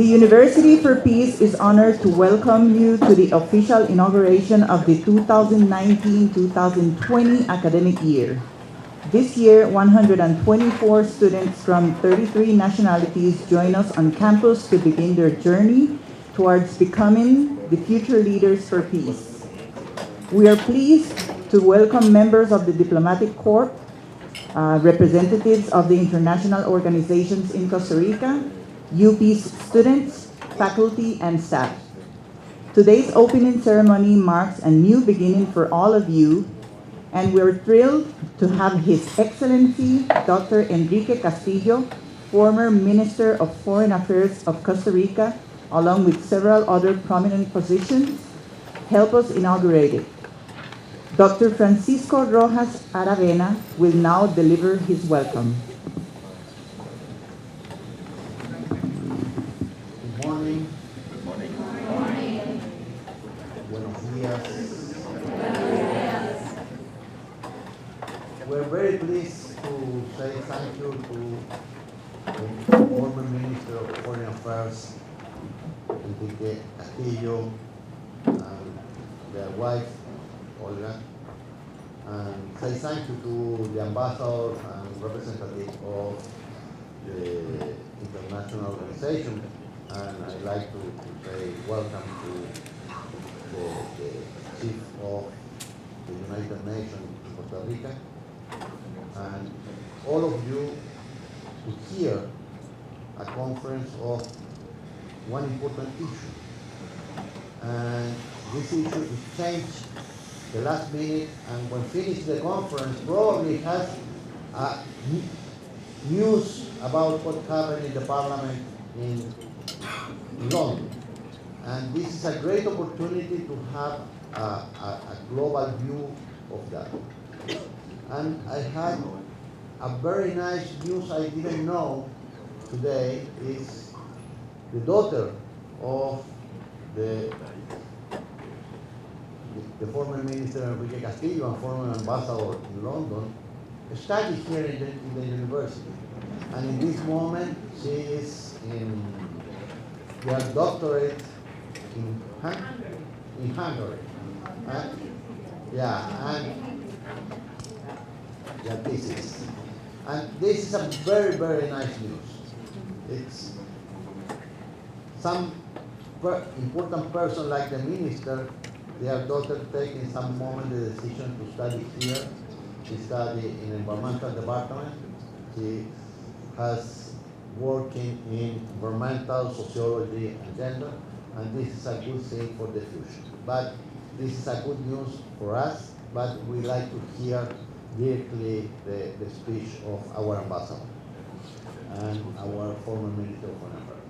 The University for Peace is honored to welcome you to the official inauguration of the 2019-2020 academic year. This year, 124 students from 33 nationalities join us on campus to begin their journey towards becoming the future leaders for peace. We are pleased to welcome members of the Diplomatic Corps, representatives of the international organizations in Costa Rica, UP's students, faculty, and staff. Today's opening ceremony marks a new beginning for all of you, and we're thrilled to have His Excellency Dr. Enrique Castillo, former Minister of Foreign Affairs of Costa Rica, along with several other prominent positions, help us inaugurate it. Dr. Francisco Rojas Aravena will now deliver his welcome. Good morning. Good morning. Good morning. Buenos dias. We're very pleased to say thank you to the former Minister of Foreign Affairs, Enrique Castillo, and their wife, Olga, and say thank you to the ambassador and representative of the international organization. And I'd like to say welcome to the Chief of the United Nations in Costa Rica, and all of you to hear a conference of one important issue. And this issue is changed the last minute, and when finished the conference, probably has news about what happened in the parliament in London. And this is a great opportunity to have a global view of that. And I had a very nice news I didn't know today is the daughter of the former Minister Enrique Castillo and former ambassador in London studied here in the university. And in this moment, she is in their doctorate in Hungary. And thesis. And this is a very, very nice news. It's some important person like the minister, their daughter taking some moment the decision to study here. She studied in environmental department. She has working in environmental sociology and gender, and this is a good thing for the future. But this is a good news for us, but we like to hear directly the speech of our ambassador and our former Minister of Foreign Affairs.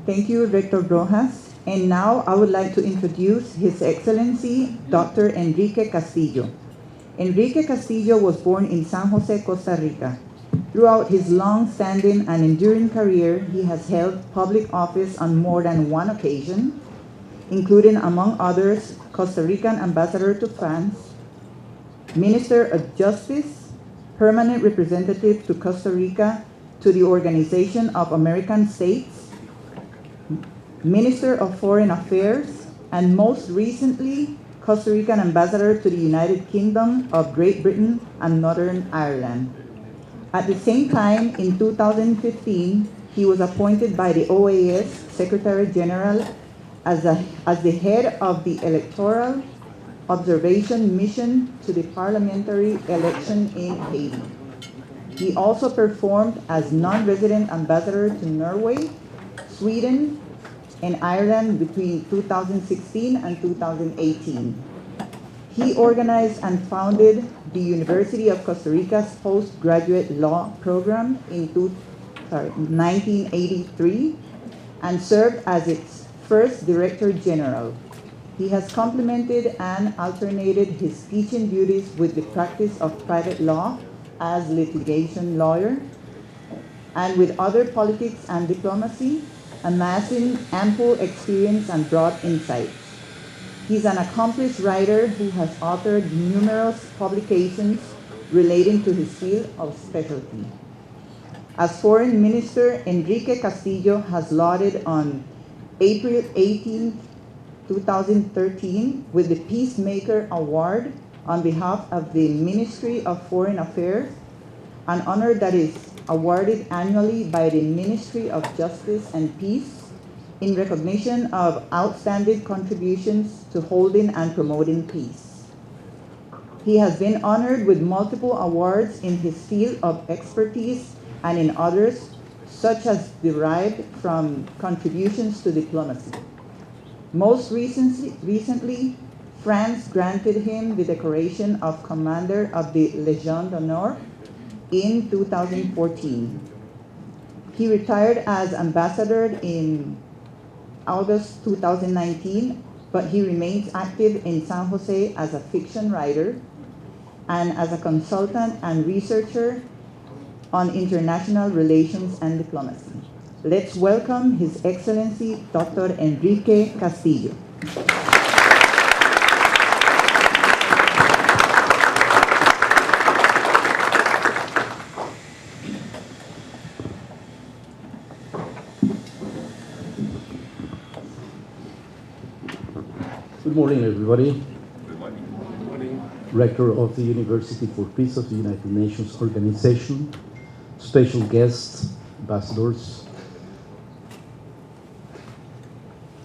Thank you, Rector Rojas. And now I would like to introduce His Excellency Dr. Enrique Castillo. Enrique Castillo was born in San Jose, Costa Rica. Throughout his long-standing and enduring career, he has held public office on more than one occasion, including, among others, Costa Rican Ambassador to France, Minister of Justice, Permanent Representative to Costa Rica to the Organization of American States, Minister of Foreign Affairs, and most recently, Costa Rican Ambassador to the United Kingdom of Great Britain and Northern Ireland. At the same time, in 2015, he was appointed by the OAS Secretary General as the head of the Electoral Observation Mission to the parliamentary election in Haiti. He also performed as non-resident ambassador to Norway, Sweden, and Ireland between 2016 and 2018. He organized and founded the University of Costa Rica's postgraduate law program in 1983 and served as its first Director General. He has complemented and alternated his teaching duties with the practice of private law as litigation lawyer and with other politics and diplomacy, amassing ample experience and broad insights. He's an accomplished writer who has authored numerous publications relating to his field of specialty. As Foreign Minister, Enrique Castillo has lauded on April 18, 2013 with the Peacemaker Award on behalf of the Ministry of Foreign Affairs, an honor that is awarded annually by the Ministry of Justice and Peace in recognition of outstanding contributions to holding and promoting peace. He has been honored with multiple awards in his field of expertise and in others, such as derived from contributions to diplomacy. Most recently, France granted him the decoration of Commander of the Légion d'honneur in 2014. He retired as ambassador in August 2019, but he remains active in San Jose as a fiction writer and as a consultant and researcher on international relations and diplomacy. Let's welcome His Excellency Dr. Enrique Castillo. Good morning, everybody. Good morning. Rector of the University for Peace of the United Nations Organization, special guests, ambassadors,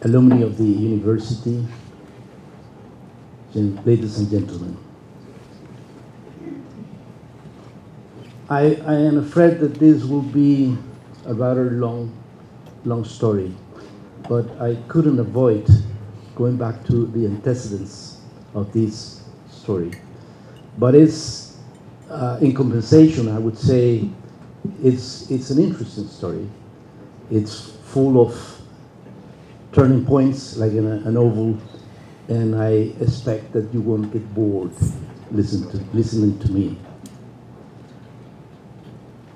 alumni of the university, ladies and gentlemen. I am afraid that this will be a rather long story, but I couldn't avoid going back to the antecedents of this story. But it's, in compensation, I would say, it's an interesting story. It's full of turning points, like in a novel, and I expect that you won't get bored listening to me.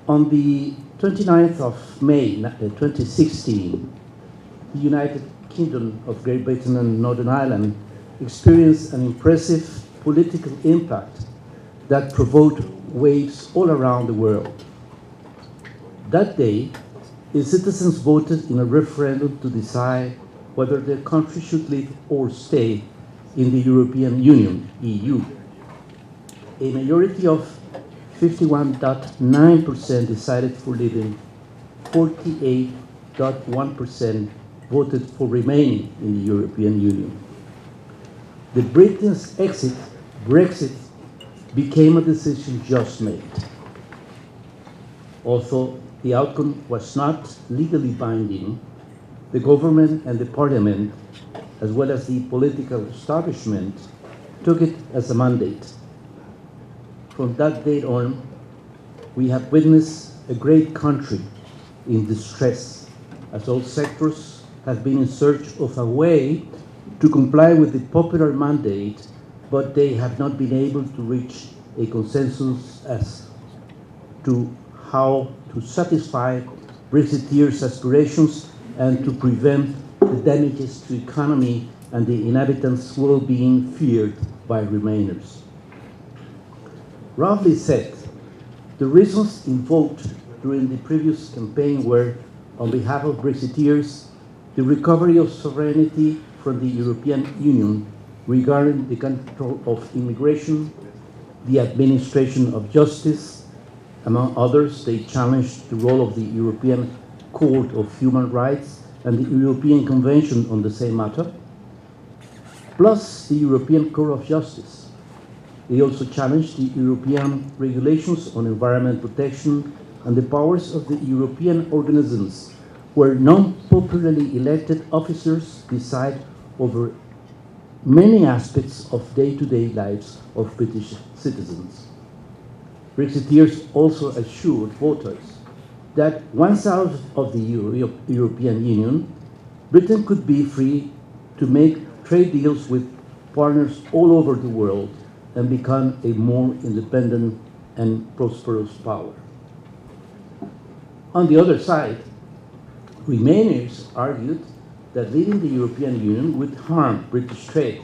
On the 29th of May 2016, the United Kingdom of Great Britain and Northern Ireland experienced an impressive political impact that provoked waves all around the world. That day, its citizens voted in a referendum to decide whether their country should live or stay in the European Union, EU. A majority of 51.9% decided for leaving, 48.1% voted for remaining in the European Union. The Britain's exit, Brexit, became a decision just made. Although the outcome was not legally binding, the government and the parliament, as well as the political establishment, took it as a mandate. From that date on, we have witnessed a great country in distress, as all sectors have been in search of a way to comply with the popular mandate, but they have not been able to reach a consensus as to how to satisfy Brexiteers' aspirations and to prevent the damages to the economy and the inhabitants' well-being feared by Remainers. Roughly said, the reasons invoked during the previous campaign were, on behalf of Brexiteers, the recovery of sovereignty from the European Union regarding the control of immigration, the administration of justice. Among others, they challenged the role of the European Court of Human Rights and the European Convention on the same matter, plus the European Court of Justice. They also challenged the European regulations on environment protection and the powers of the European organisms where non-popularly elected officers decide over many aspects of day-to-day lives of British citizens. Brexiteers also assured voters that once out of the European Union, Britain could be free to make trade deals with partners all over the world and become a more independent and prosperous power. On the other side, Remainers argued that leaving the European Union would harm British trade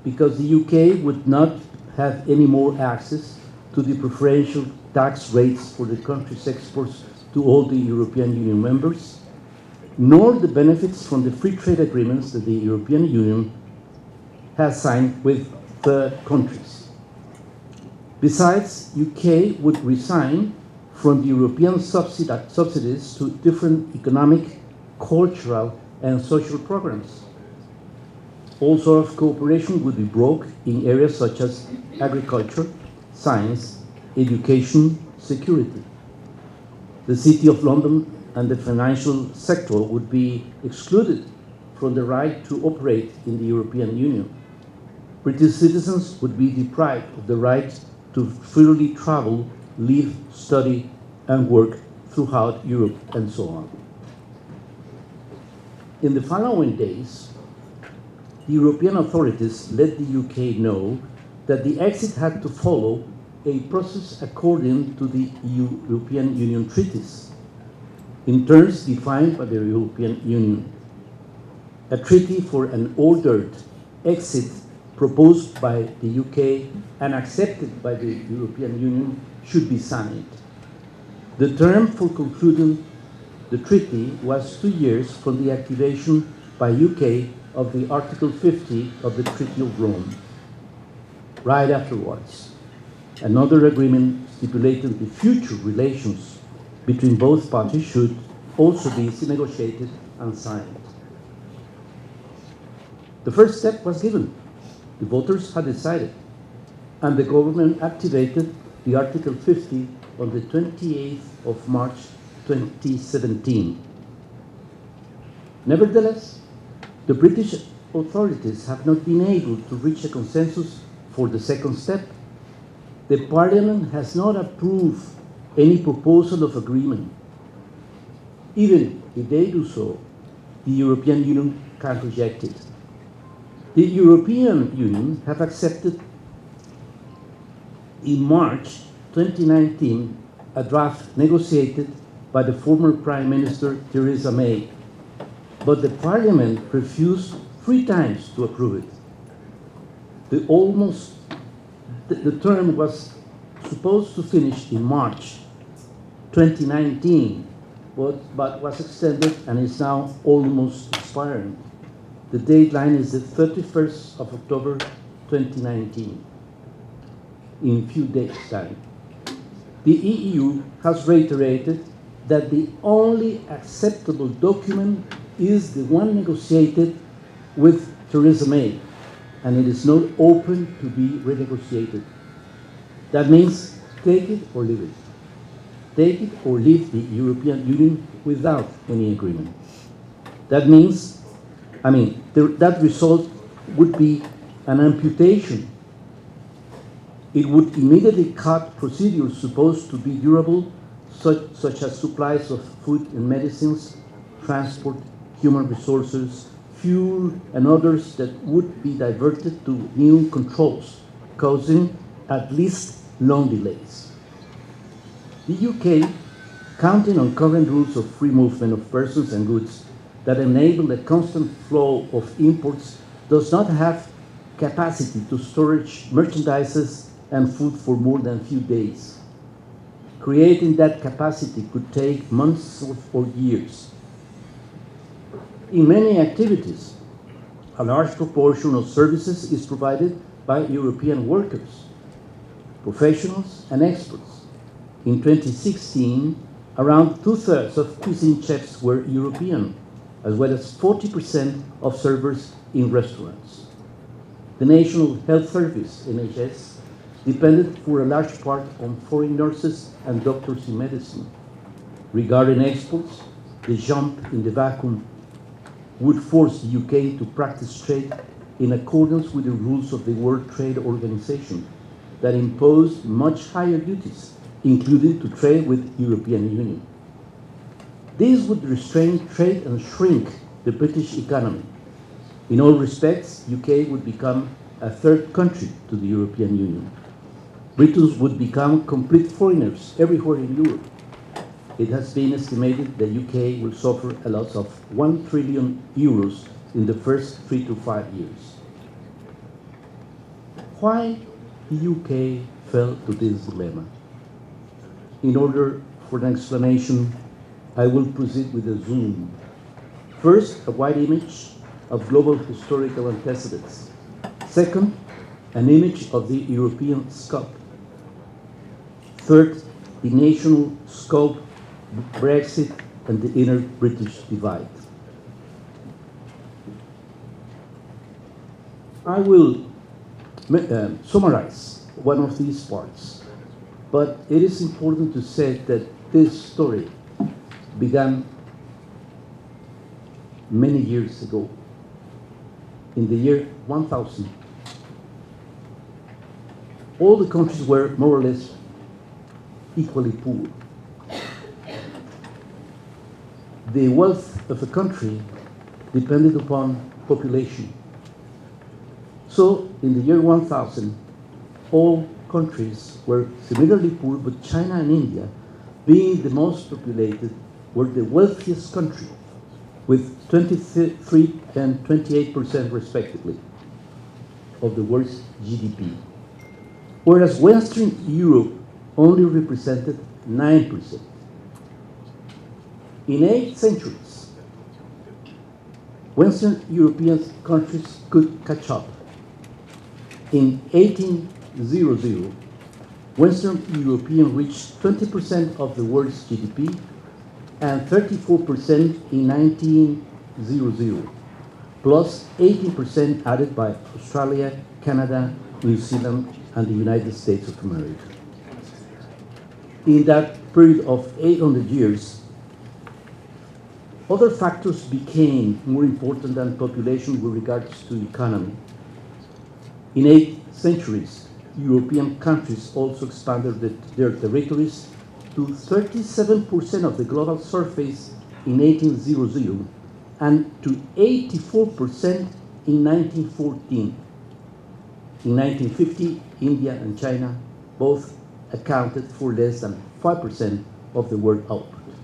because the UK would not have any more access to the preferential tax rates for the country's exports to all the European Union members, nor the benefits from the free trade agreements that the European Union has signed with third countries. Besides, UK would resign from the European subsidies to different economic, cultural, and social programs. All sorts of cooperation would be broke in areas such as agriculture, science, education, security. The City of London and the financial sector would be excluded from the right to operate in the European Union. British citizens would be deprived of the right to freely travel, live, study, and work throughout Europe, and so on. In the following days, the European authorities let the UK know that the exit had to follow a process according to the European Union treaties, in terms defined by the European Union. A treaty for an ordered exit proposed by the UK and accepted by the European Union should be signed. The term for concluding the treaty was 2 years from the activation by UK of the Article 50 of the Treaty of Rome. Right afterwards, another agreement stipulating the future relations between both parties should also be negotiated and signed. The first step was given. The voters had decided, and the government activated the Article 50 on the 28th of March 2017. Nevertheless, the British authorities have not been able to reach a consensus for the second step. The Parliament has not approved any proposal of agreement. Even if they do so, the European Union can reject it. The European Union have accepted in March 2019 a draft negotiated by the former Prime Minister Theresa May, but the Parliament refused 3 times to approve it. The term was supposed to finish in March 2019, but was extended and is now almost expiring. The deadline is the 31st of October 2019, in a few days' time. The EU has reiterated that the only acceptable document is the one negotiated with Theresa May, and it is not open to be renegotiated. That means take it or leave it. Take it or leave the European Union without any agreement. That means, that result would be an amputation. It would immediately cut procedures supposed to be durable, such as supplies of food and medicines, transport, human resources, fuel, and others that would be diverted to new controls, causing at least long delays. The UK, counting on current rules of free movement of persons and goods that enable a constant flow of imports, does not have capacity to storage merchandises and food for more than a few days. Creating that capacity could take months or years. In many activities, a large proportion of services is provided by European workers, professionals, and experts. In 2016, around 2/3 of cuisine chefs were European, as well as 40% of servers in restaurants. The National Health Service, NHS, depended for a large part on foreign nurses and doctors in medicine. Regarding exports, the jump in the vacuum would force the UK to practice trade in accordance with the rules of the World Trade Organization that impose much higher duties, including to trade with European Union. This would restrain trade and shrink the British economy. In all respects, UK would become a third country to the European Union. Britons would become complete foreigners everywhere in Europe. It has been estimated that UK will suffer a loss of €1 trillion in the first 3 to 5 years. Why the UK fell to this dilemma. In order for an explanation, I will proceed with a zoom. First, a wide image of global historical antecedents. Second, an image of the European scope. Third, the national scope, Brexit, and the inner British divide. I will summarize one of these parts, but it is important to say that this story began many years ago. In the year 1000, all the countries were more or less equally poor. The wealth of a country depended upon population. So, in the year 1000, all countries were similarly poor, but China and India, being the most populated, were the wealthiest country, with 23 and 28% respectively of the world's GDP. Whereas Western Europe only represented 9%. In 8 centuries, Western European countries could catch up. In 1800, Western European reached 20% of the world's GDP and 34% in 1900, plus 18% added by Australia, Canada, New Zealand, and the United States of America. In that period of 800 years, other factors became more important than population with regards to economy. In 8 centuries, European countries also expanded their territories to 37% of the global surface in 1800 and to 84% in 1914. In 1950, India and China both accounted for less than 5% of the world output.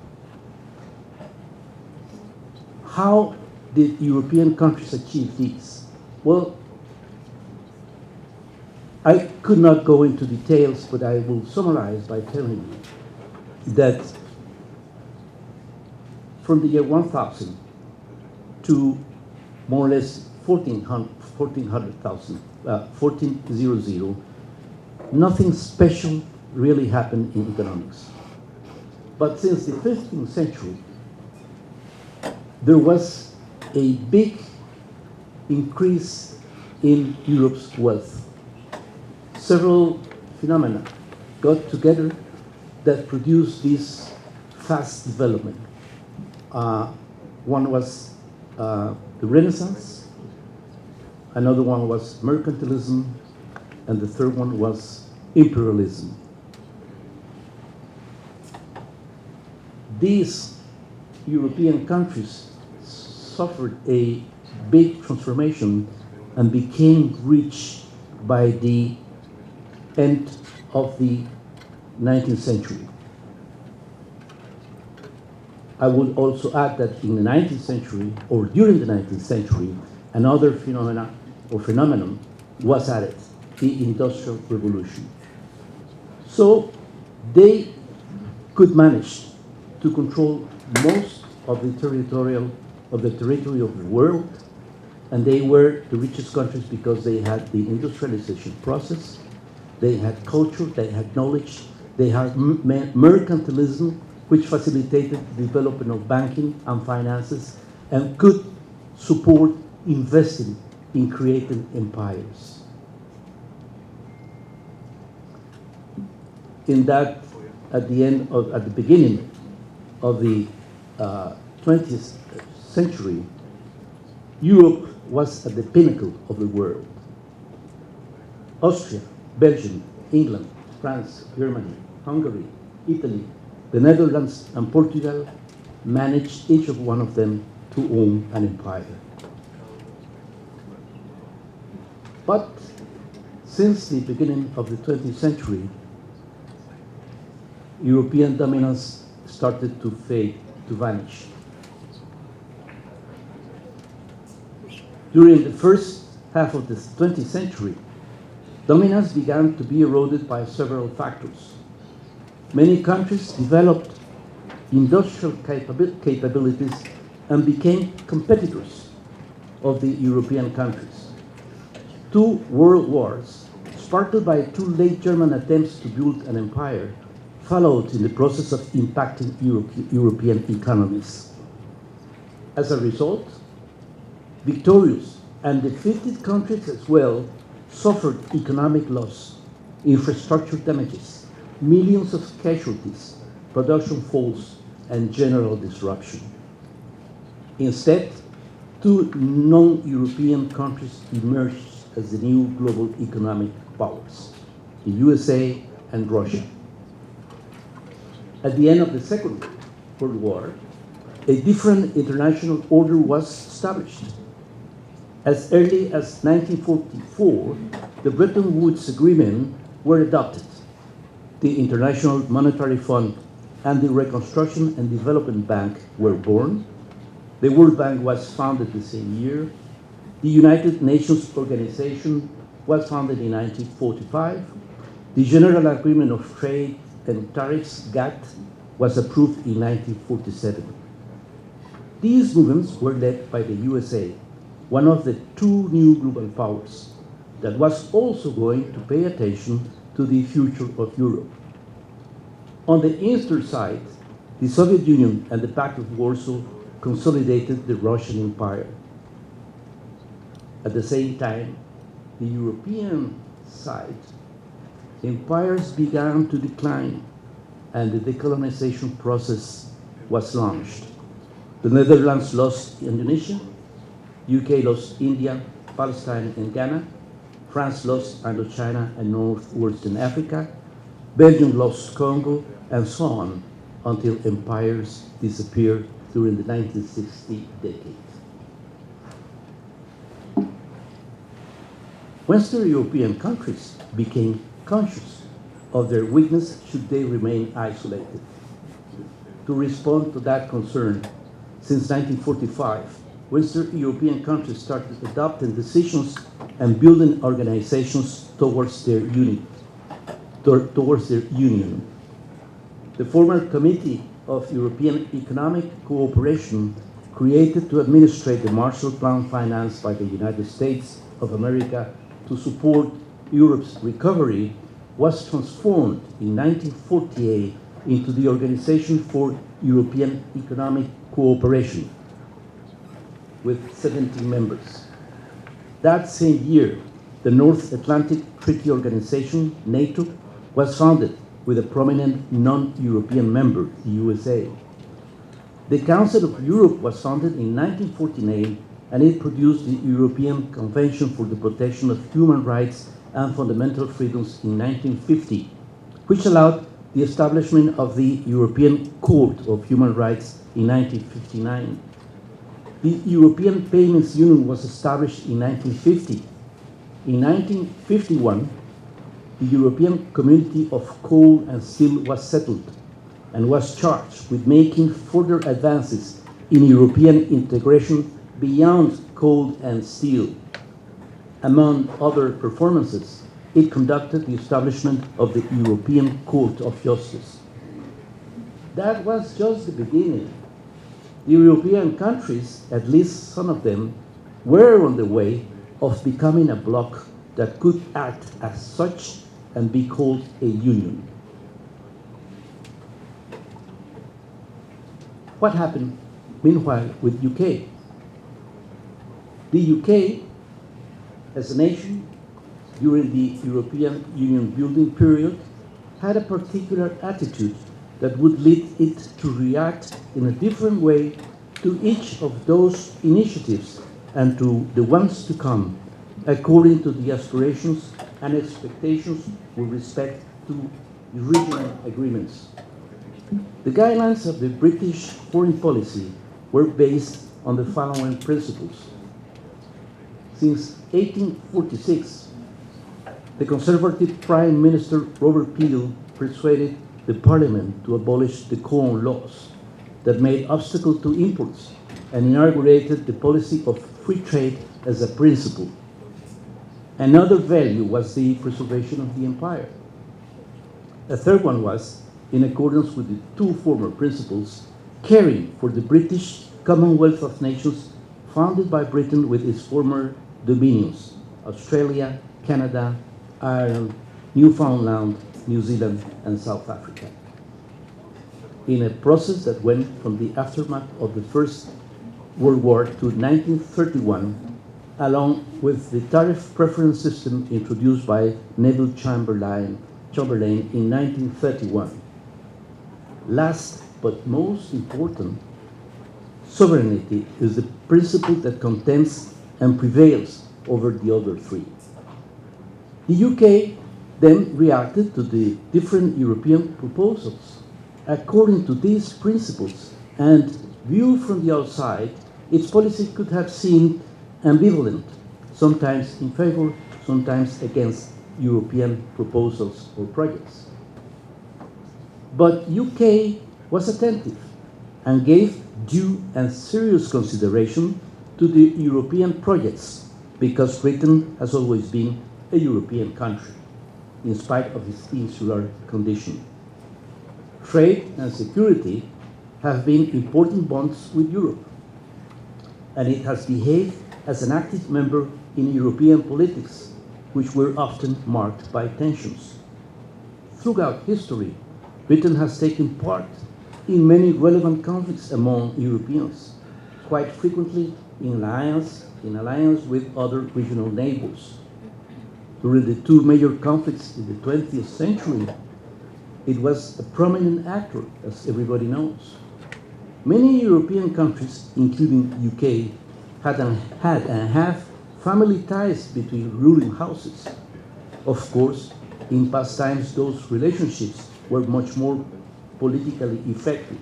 How did European countries achieve this? Well, I could not go into details, but I will summarize by telling you that from the year 1000 to more or less 1400, nothing special really happened in economics. But since the 15th century, there was a big increase in Europe's wealth. Several phenomena got together that produced this fast development. One was the Renaissance, another one was mercantilism, and the third one was imperialism. These European countries suffered a big transformation and became rich by the end of the 19th century. I would also add that in the 19th century, or during the 19th century, another phenomenon was added, the Industrial Revolution. So they could manage to control most of the territory of the world, and they were the richest countries because they had the industrialization process, they had culture, they had knowledge, they had mercantilism, which facilitated the development of banking and finances and could support investing in creating empires. In that, at the beginning of the 20th century, Europe was at the pinnacle of the world. Austria, Belgium, England, France, Germany, Hungary, Italy, the Netherlands, and Portugal managed each of one of them to own an empire. But since the beginning of the 20th century, European dominance started to fade, to vanish. During the first half of the 20th century, Dominance began to be eroded by several factors. Many countries developed industrial capabilities and became competitors of the European countries. Two world wars, sparked by two late German attempts to build an empire, followed in the process of impacting European economies. As a result, victorious and defeated countries as well suffered economic loss, infrastructure damages, millions of casualties, production falls, and general disruption. Instead, two non-European countries emerged as the new global economic powers, the USA and Russia. At the end of the Second World War, a different international order was established. As early as 1944, the Bretton Woods Agreement were adopted. The International Monetary Fund and the Reconstruction and Development Bank were born. The World Bank was founded the same year. The United Nations Organization was founded in 1945. The General Agreement of Trade and Tariffs, GATT, was approved in 1947. These movements were led by the USA, one of the two new global powers that was also going to pay attention to the future of Europe. On the eastern side, the Soviet Union and the Pact of Warsaw consolidated the Russian Empire. At the same time, the European side, empires began to decline and the decolonization process was launched. The Netherlands lost Indonesia, UK lost India, Palestine, and Ghana. France lost Indochina and Northwestern Africa. Belgium lost Congo, and so on, until empires disappeared during the 1960 decade. Western European countries became conscious of their weakness should they remain isolated. To respond to that concern, since 1945, Western European countries started adopting decisions and building organizations towards their union. The former Committee of European Economic Cooperation, created to administrate the Marshall Plan financed by the United States of America to support Europe's recovery, was transformed in 1948 into the Organization for European Economic Cooperation, with 17 members. That same year, the North Atlantic Treaty Organization, NATO, was founded with a prominent non-European member, the USA. The Council of Europe was founded in 1949, and it produced the European Convention for the Protection of Human Rights and Fundamental Freedoms in 1950, which allowed the establishment of the European Court of Human Rights in 1959. The European Payments Union was established in 1950. In 1951, the European Community of Coal and Steel was settled and was charged with making further advances in European integration beyond coal and steel. Among other performances, it conducted the establishment of the European Court of Justice. That was just the beginning. The European countries, at least some of them, were on the way of becoming a bloc that could act as such and be called a union. What happened, meanwhile, with UK? The UK, as a nation, during the European Union building period, had a particular attitude that would lead it to react in a different way to each of those initiatives and to the ones to come, according to the aspirations and expectations with respect to the regional agreements. The guidelines of the British foreign policy were based on the following principles. Since 1846, the Conservative Prime Minister Robert Peel persuaded the Parliament to abolish the Corn Laws that made obstacle to imports and inaugurated the policy of free trade as a principle. Another value was the preservation of the empire. A third one was, in accordance with the two former principles, caring for the British Commonwealth of Nations founded by Britain with its former dominions, Australia, Canada, Ireland, Newfoundland, New Zealand, and South Africa. In a process that went from the aftermath of the First World War to 1931, along with the tariff preference system introduced by Neville Chamberlain in 1931. Last but most important, sovereignty is the principle that contends and prevails over the other three. The UK then reacted to the different European proposals. According to these principles and viewed from the outside, its policy could have seemed ambivalent, sometimes in favor, sometimes against European proposals or projects. But UK was attentive and gave due and serious consideration to the European projects because Britain has always been a European country, in spite of its insular condition. Trade and security have been important bonds with Europe, and it has behaved as an active member in European politics, which were often marked by tensions. Throughout history, Britain has taken part in many relevant conflicts among Europeans, quite frequently in alliance with other regional neighbors. During the two major conflicts in the 20th century, it was a prominent actor, as everybody knows. Many European countries, including UK, had and have family ties between ruling houses. Of course, in past times, those relationships were much more politically effective,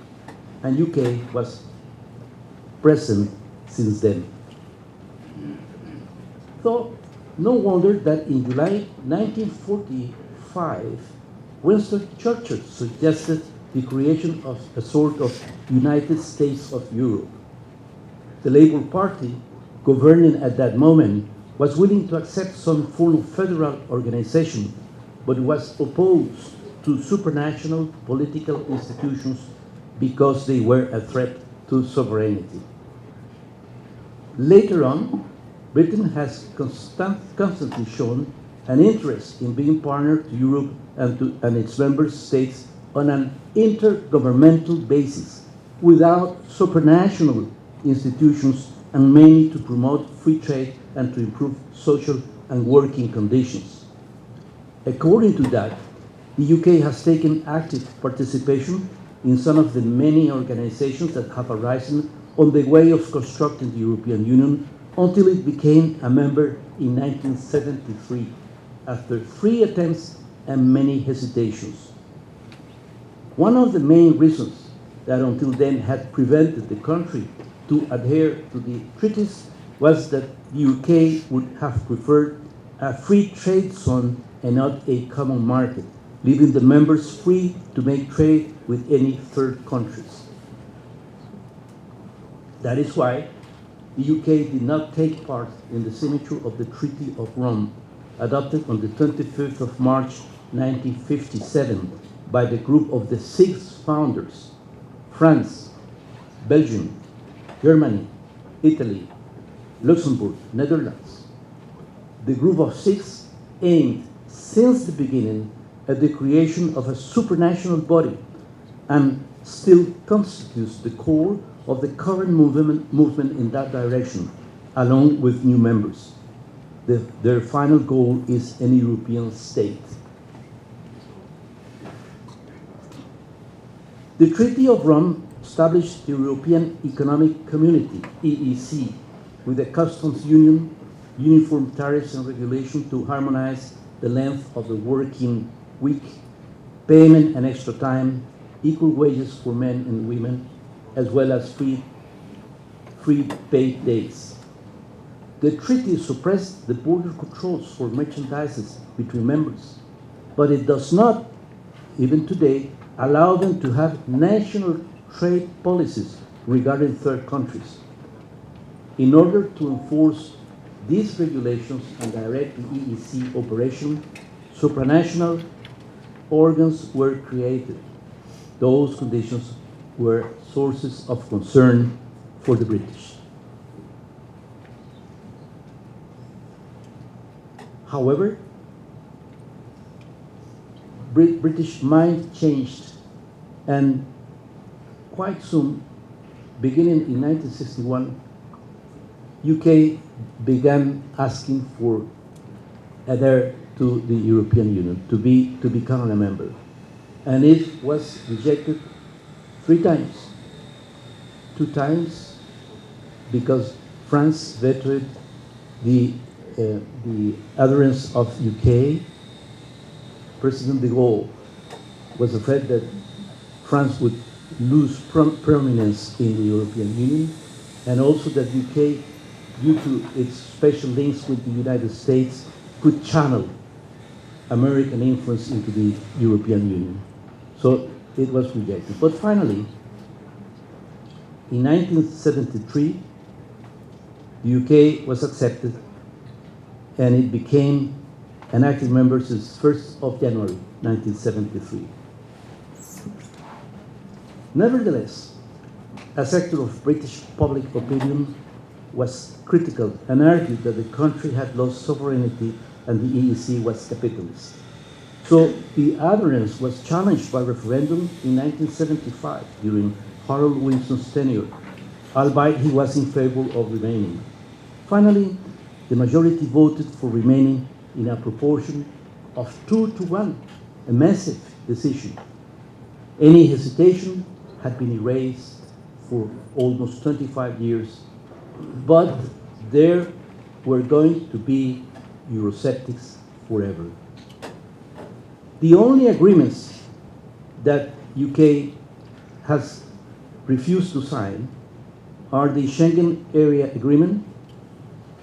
and UK was present since then. So, no wonder that in July 1945, Winston Churchill suggested the creation of a sort of United States of Europe. The Labour Party, governing at that moment, was willing to accept some form of federal organization, but was opposed to supranational political institutions because they were a threat to sovereignty. Later on, Britain has constantly shown an interest in being partner to Europe and its member states on an intergovernmental basis, without supranational institutions, and mainly to promote free trade and to improve social and working conditions. According to that, the UK has taken active participation in some of the many organizations that have arisen on the way of constructing the European Union until it became a member in 1973, after 3 attempts and many hesitations. One of the main reasons that until then had prevented the country to adhere to the treaties was that the UK would have preferred a free trade zone and not a common market, leaving the members free to make trade with any third countries. That is why the UK did not take part in the signature of the Treaty of Rome, adopted on the 25th of March 1957 by the group of the 6 founders: France, Belgium, Germany, Italy, Luxembourg, Netherlands. The group of 6 aimed since the beginning at the creation of a supranational body and still constitutes the core of the current movement in that direction, along with new members. Their final goal is an European state. The Treaty of Rome established the European Economic Community, EEC, with a customs union, uniform tariffs and regulation to harmonize the length of the working week, payment and extra time, equal wages for men and women, as well as free paid days. The treaty suppressed the border controls for merchandises between members, but it does not, even today, allow them to have national trade policies regarding third countries. In order to enforce these regulations and direct the EEC operation, supranational organs were created. Those conditions were sources of concern for the British. However, British mind changed, and quite soon, beginning in 1961, UK began asking for adhere to the European Union, to become a member. And it was rejected 3 times. 2 times because France vetoed the adherence of UK. President de Gaulle was afraid that France would lose prominence in the European Union, and also that UK, due to its special links with the United States, could channel American influence into the European Union. So it was rejected. But finally, in 1973, the UK was accepted, and it became an active member since 1st of January 1973. Nevertheless, a sector of British public opinion was critical and argued that the country had lost sovereignty and the EEC was capitalist. So the adherence was challenged by referendum in 1975 during Harold Wilson's tenure, albeit he was in favor of remaining. Finally, the majority voted for remaining in a proportion of 2-1, a massive decision. Any hesitation had been erased for almost 25 years, but there were going to be Eurosceptics forever. The only agreements that UK has refused to sign are the Schengen Area Agreement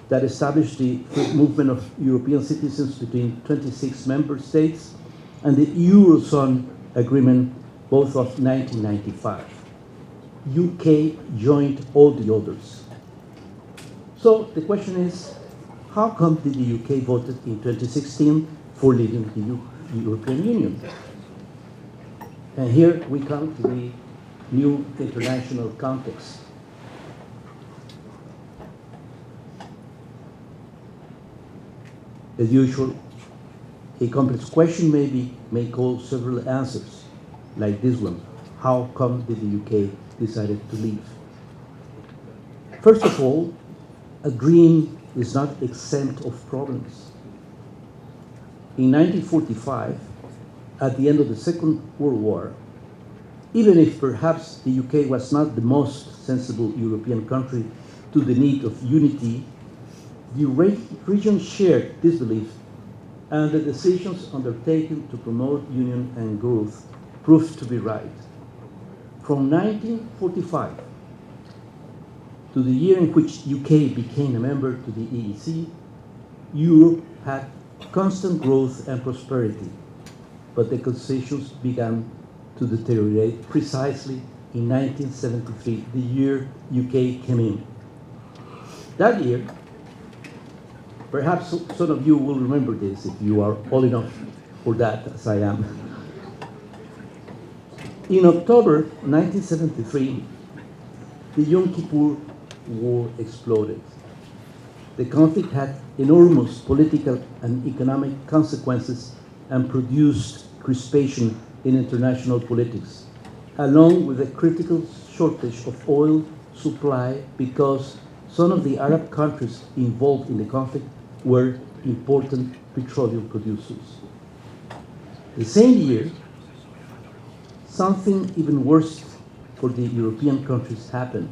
that established the free movement of European citizens between 26 member states, and the Eurozone Agreement, both of 1995. UK joined all the others. So the question is, how come did the UK voted in 2016 for leaving the European Union? And here we come to the new international context. As usual, a complex question may call several answers, like this one: how come did the UK decided to leave? First of all, a dream is not exempt of problems. In 1945, at the end of the Second World War, even if perhaps the UK was not the most sensible European country to the need of unity, the region shared this belief, and the decisions undertaken to promote union and growth proved to be right. From 1945 to the year in which UK became a member to the EEC, Europe had constant growth and prosperity, but the conditions began to deteriorate precisely in 1973, the year UK came in. That year, perhaps some of you will remember this if you are old enough for that, as I am. In October 1973, the Yom Kippur War exploded. The conflict had enormous political and economic consequences and produced crispation in international politics, along with a critical shortage of oil supply because some of the Arab countries involved in the conflict were important petroleum producers. The same year, something even worse for the European countries happened.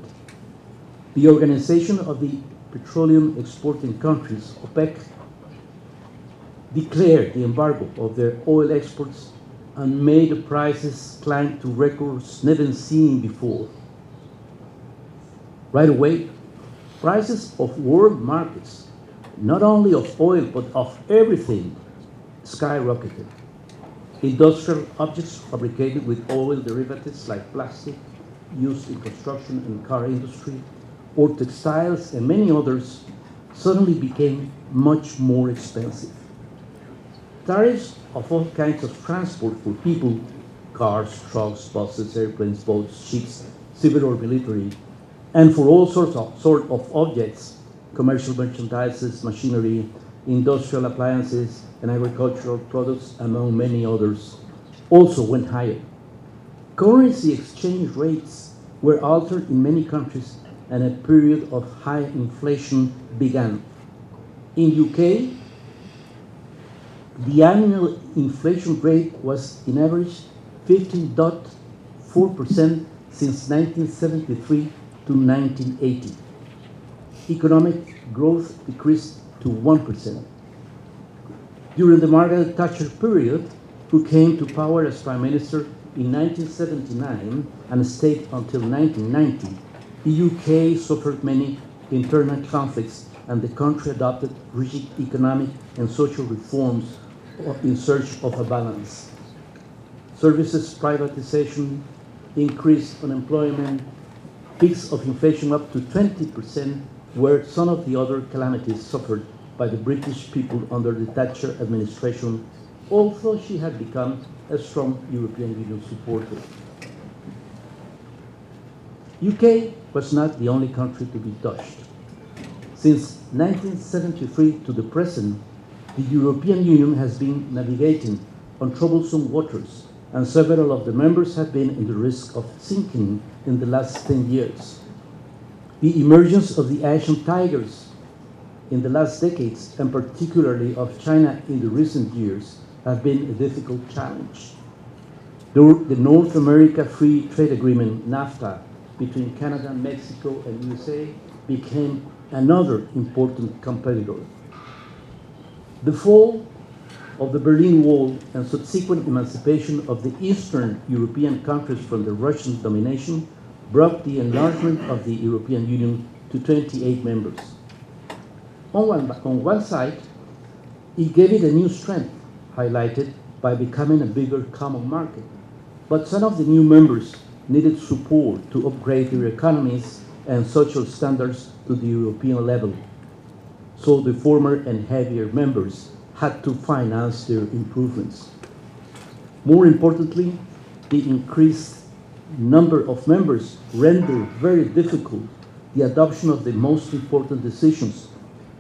The Organization of the Petroleum Exporting Countries, OPEC, declared the embargo of their oil exports and made the prices climb to records never seen before. Right away, prices of world markets, not only of oil but of everything, skyrocketed. Industrial objects fabricated with oil derivatives like plastic, used in construction and car industry, or textiles and many others, suddenly became much more expensive. Tariffs of all kinds of transport for people, cars, trucks, buses, airplanes, boats, ships, civil or military, and for all sort of objects, commercial merchandises, machinery, industrial appliances, and agricultural products, among many others, also went higher. Currency exchange rates were altered in many countries, and a period of high inflation began. In UK, the annual inflation rate was in average 15.4% since 1973 to 1980. Economic growth decreased to 1%. During the Margaret Thatcher period, who came to power as Prime Minister in 1979 and stayed until 1990, the UK suffered many internal conflicts and the country adopted rigid economic and social reforms in search of a balance. Services privatization, increased unemployment, peaks of inflation up to 20% were some of the other calamities suffered by the British people under the Thatcher administration, although she had become a strong European Union supporter. UK was not the only country to be touched. Since 1973 to the present, the European Union has been navigating on troublesome waters, and several of the members have been in the risk of sinking in the last 10 years. The emergence of the Asian tigers in the last decades, and particularly of China in the recent years, have been a difficult challenge. The North America Free Trade Agreement, NAFTA, between Canada, Mexico, and USA became another important competitor. The fall of the Berlin Wall and subsequent emancipation of the Eastern European countries from the Russian domination brought the enlargement of the European Union to 28 members. On one side, it gave it a new strength, highlighted by becoming a bigger common market. But some of the new members needed support to upgrade their economies and social standards to the European level. So the former and heavier members had to finance their improvements. More importantly, the increased number of members rendered very difficult the adoption of the most important decisions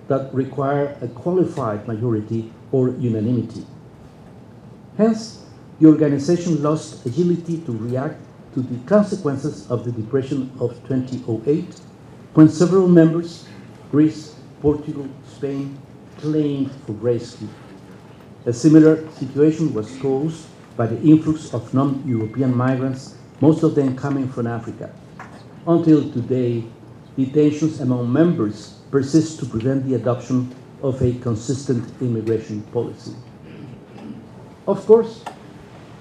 that require a qualified majority or unanimity. Hence, the organization lost agility to react to the consequences of the Depression of 2008, when several members, Greece, Portugal, Spain, claimed for rescue. A similar situation was caused by the influx of non-European migrants, most of them coming from Africa. Until today, the tensions among members persist to prevent the adoption of a consistent immigration policy. Of course,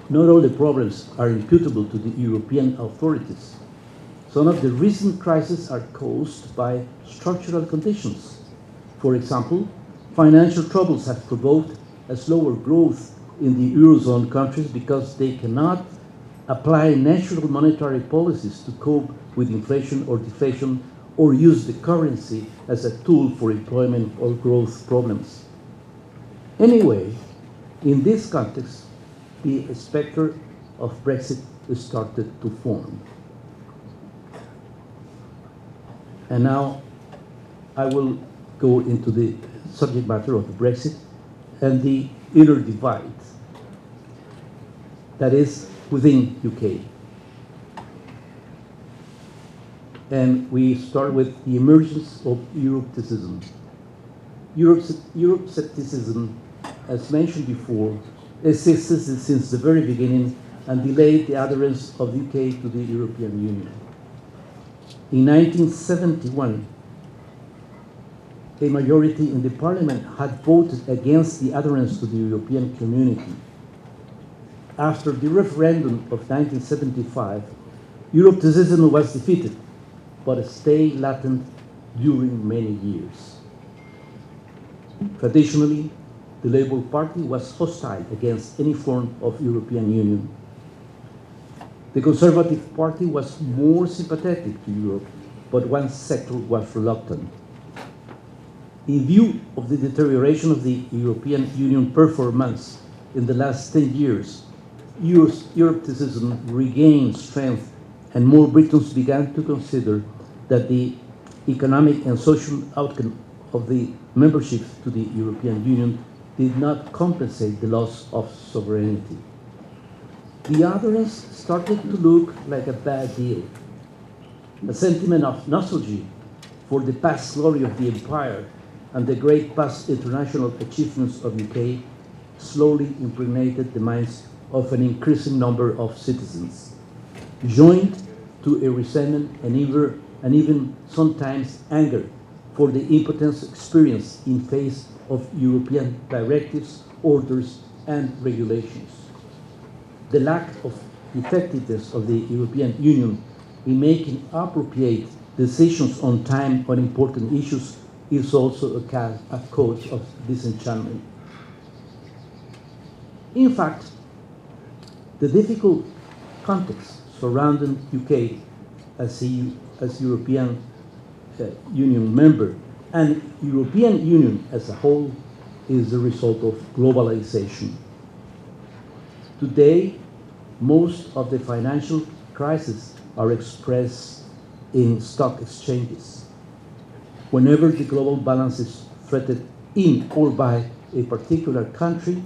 not all the problems are imputable to the European authorities. Some of the recent crises are caused by structural conditions. For example, financial troubles have provoked a slower growth in the Eurozone countries because they cannot apply natural monetary policies to cope with inflation or deflation or use the currency as a tool for employment or growth problems. Anyway, in this context, the specter of Brexit started to form. And now I will go into the subject matter of the Brexit and the inner divide that is within UK. And we start with the emergence of Europeanism. Euroscepticism, as mentioned before, existed since the very beginning and delayed the adherence of the UK to the European Union. In 1971, a majority in the parliament had voted against the adherence to the European community. After the referendum of 1975, Euroscepticism was defeated, but stayed latent during many years. Traditionally, the Labour Party was hostile against any form of European Union. The Conservative Party was more sympathetic to Europe, but one sector was reluctant. In view of the deterioration of the European Union performance in the last 10 years, Euroscepticism regained strength, and more Britons began to consider that the economic and social outcome of the membership to the European Union did not compensate the loss of sovereignty. The adherence started to look like a bad deal. A sentiment of nostalgia for the past glory of the empire and the great past international achievements of UK slowly impregnated the minds of an increasing number of citizens, joined to a resentment and even sometimes anger for the impotence experienced in face of European directives, orders, and regulations. The lack of effectiveness of the European Union in making appropriate decisions on time on important issues is also a cause of disenchantment. In fact, the difficult context surrounding UK as European Union member and European Union as a whole is the result of globalization. Today, most of the financial crises are expressed in stock exchanges. Whenever the global balance is threatened in or by a particular country,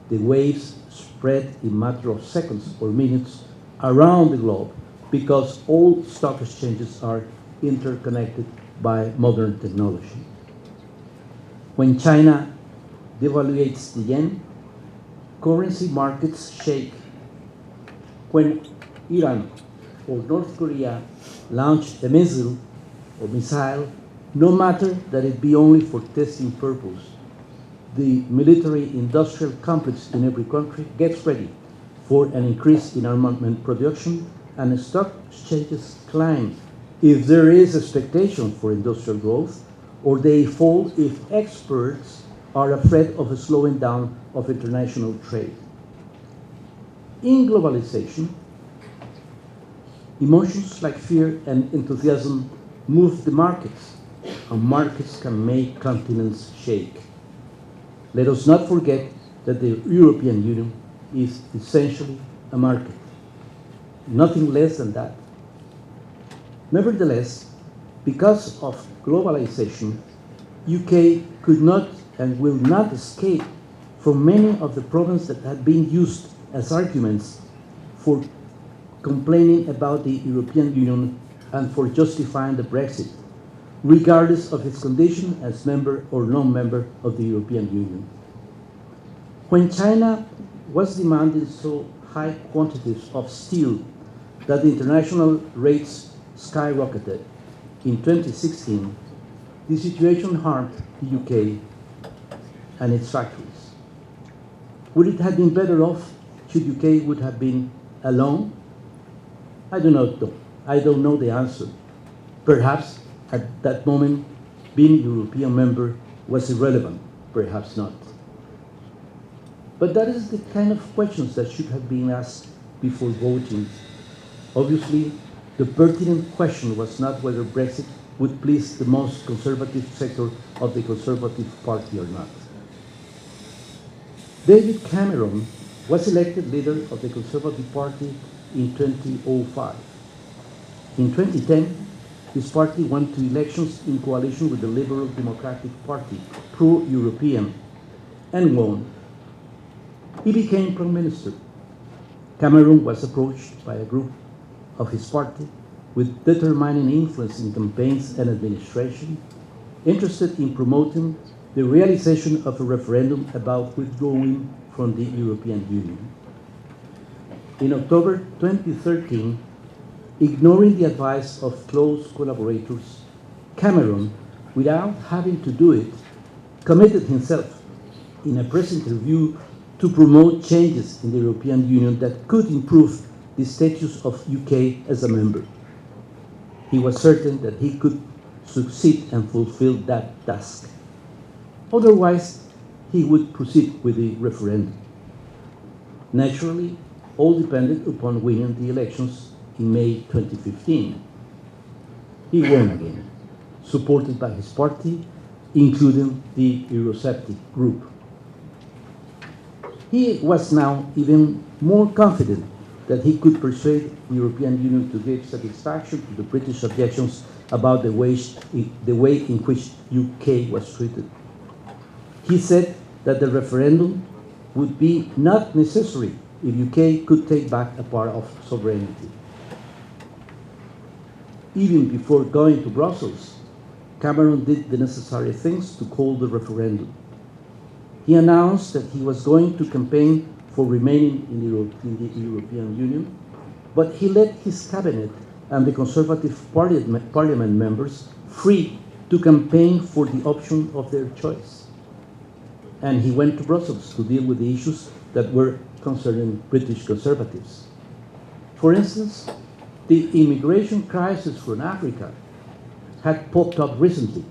the waves spread in a matter of seconds or minutes around the globe because all stock exchanges are interconnected by modern technology. When China devaluates the yen, currency markets shake. When Iran or North Korea launch a missile, no matter that it be only for testing purpose, the military-industrial complex in every country gets ready for an increase in armament production, and stock exchanges climb if there is expectation for industrial growth, or they fall if experts are afraid of a slowing down of international trade. In globalization, emotions like fear and enthusiasm move the markets, and markets can make continents shake. Let us not forget that the European Union is essentially a market, nothing less than that. Nevertheless, because of globalization, UK could not and will not escape from many of the problems that have been used as arguments for complaining about the European Union and for justifying the Brexit, regardless of its condition as member or non-member of the European Union. When China was demanding so high quantities of steel that the international rates skyrocketed in 2016, the situation harmed the UK and its factories. Would it have been better off should UK would have been alone? I do not know. I don't know the answer. Perhaps at that moment, being a European member was irrelevant. Perhaps not. But that is the kind of questions that should have been asked before voting. Obviously, the pertinent question was not whether Brexit would please the most conservative sector of the Conservative Party or not. David Cameron was elected leader of the Conservative Party in 2005. In 2010, his party went to elections in coalition with the Liberal Democratic Party, pro-European, and won. He became Prime Minister. Cameron was approached by a group of his party with determining influence in campaigns and administration, interested in promoting the realization of a referendum about withdrawing from the European Union. In October 2013, ignoring the advice of close collaborators, Cameron, without having to do it, committed himself in a press interview to promote changes in the European Union that could improve the status of UK as a member. He was certain that he could succeed and fulfill that task. Otherwise, he would proceed with the referendum. Naturally, all depended upon winning the elections in May 2015. He won again, supported by his party including the Eurosceptic group. He was now even more confident that he could persuade the European Union to give satisfaction to the British objections about the way in which UK was treated. He said that the referendum would be not necessary if UK could take back a part of sovereignty. Even before going to Brussels, Cameron did the necessary things to call the referendum. He announced that he was going to campaign for remaining in the European Union, but he let his cabinet and the Conservative Parliament members free to campaign for the option of their choice. And he went to Brussels to deal with the issues that were concerning British Conservatives. For instance, the immigration crisis from Africa had popped up recently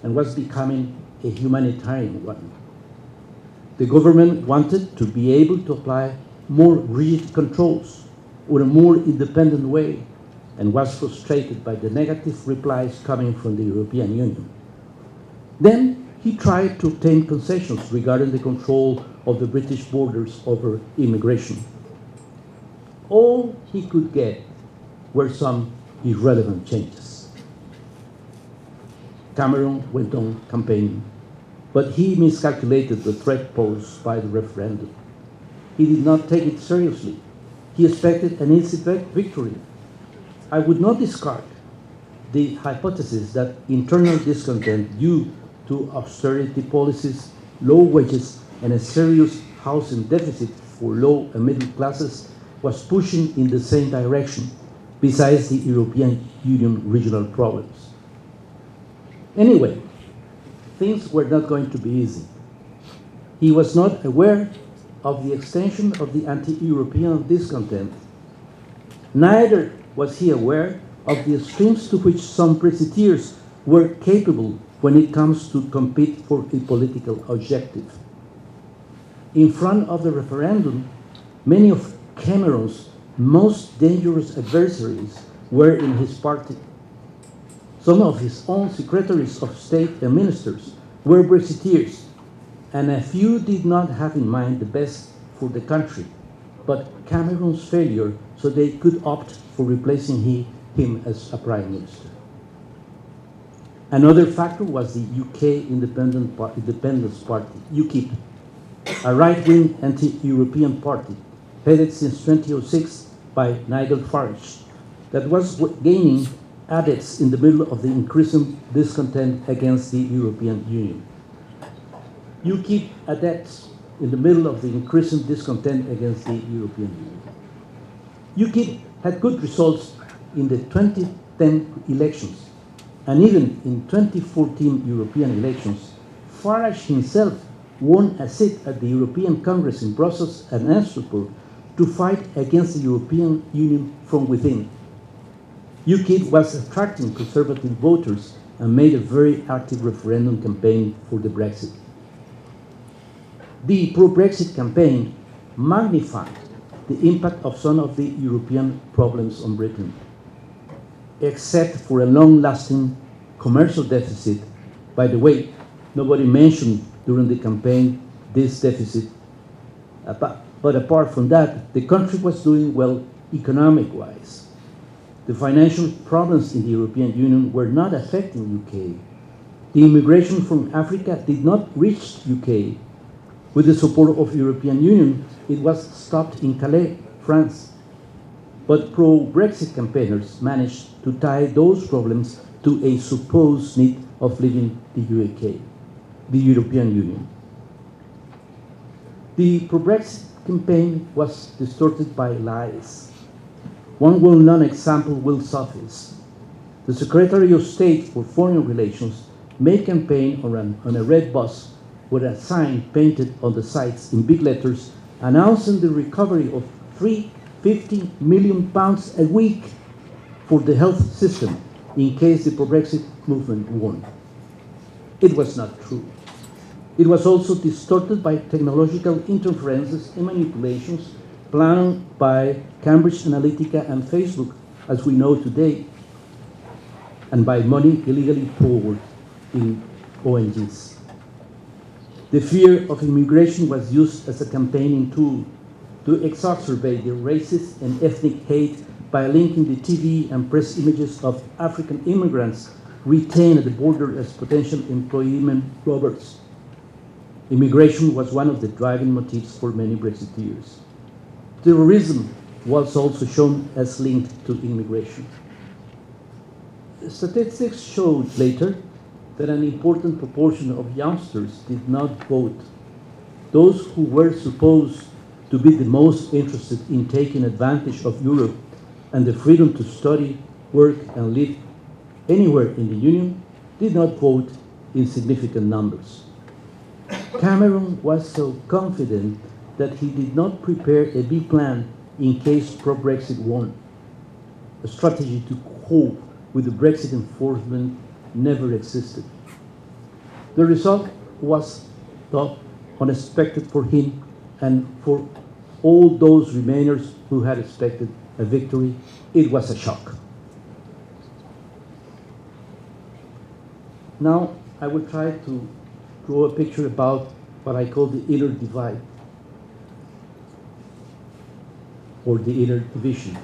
and was becoming a humanitarian one. The government wanted to be able to apply more rigid controls or a more independent way, and was frustrated by the negative replies coming from the European Union. Then he tried to obtain concessions regarding the control of the British borders over immigration. All he could get were some irrelevant changes. Cameron went on campaigning, but he miscalculated the threat posed by the referendum. He did not take it seriously. He expected an easy victory. I would not discard the hypothesis that internal discontent due to austerity policies, low wages, and a serious housing deficit for low and middle classes was pushing in the same direction, besides the European Union regional problems. Anyway, things were not going to be easy. He was not aware of the extension of the anti-European discontent. Neither was he aware of the extremes to which some Brexiteers were capable when it comes to compete for a political objective. In front of the referendum, many of Cameron's most dangerous adversaries were in his party. Some of his own secretaries of state and ministers were Brexiteers, and a few did not have in mind the best for the country, but Cameron's failure, so they could opt for replacing him as a prime minister. Another factor was the UK Independence Party, UKIP, a right-wing anti-European party headed since 2006 by Nigel Farage, that was gaining adepts in the middle of the increasing discontent against the European Union. UKIP adepts in the middle of the increasing discontent against the European Union. UKIP had good results in the 2010 elections, and even in 2014 European elections. Farage himself won a seat at the European Congress in Brussels and Strasbourg to fight against the European Union from within. UKIP was attracting conservative voters and made a very active referendum campaign for the Brexit. The pro-Brexit campaign magnified the impact of some of the European problems on Britain. Except for a long-lasting commercial deficit, by the way, nobody mentioned during the campaign this deficit, but apart from that, the country was doing well economic-wise. The financial problems in the European Union were not affecting UK. The immigration from Africa did not reach UK. With the support of the European Union, it was stopped in Calais, France. But pro-Brexit campaigners managed to tie those problems to a supposed need of leaving the European Union. The pro-Brexit campaign was distorted by lies. One well-known example will suffice. The Secretary of State for Foreign Relations made campaign on a red bus with a sign painted on the sides in big letters announcing the recovery of £350 million a week for the health system in case the pro-Brexit movement won. It was not true. It was also distorted by technological interferences and manipulations planned by Cambridge Analytica and Facebook, as we know today, and by money illegally poured in ONGs. The fear of immigration was used as a campaigning tool to exacerbate the racist and ethnic hate by linking the TV and press images of African immigrants retained at the border as potential employment robbers. Immigration was one of the driving motives for many Brexiteers. Terrorism was also shown as linked to immigration. Statistics showed later that an important proportion of youngsters did not vote. Those who were supposed to be the most interested in taking advantage of Europe and the freedom to study, work, and live anywhere in the Union did not vote in significant numbers. Cameron was so confident that he did not prepare a B plan in case pro-Brexit won. A strategy to cope with the Brexit enforcement never existed. The result was, though, unexpected for him and for all those Remainers who had expected a victory. It was a shock. Now, I will try to draw a picture about what I call the inner divide, or the inner division.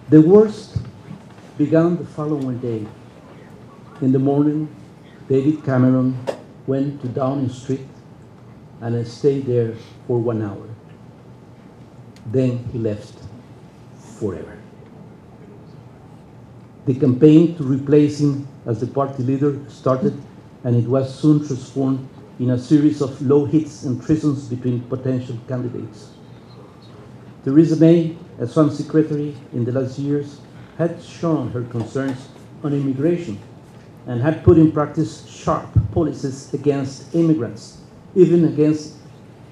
The worst began the following day. In the morning, David Cameron went to Downing Street and stayed there for 1 hour. Then he left forever. The campaign to replace him as the party leader started, and it was soon transformed in a series of low hits and treasons between potential candidates. Theresa May, as Home Secretary in the last years, had shown her concerns on immigration and had put in practice sharp policies against immigrants, even against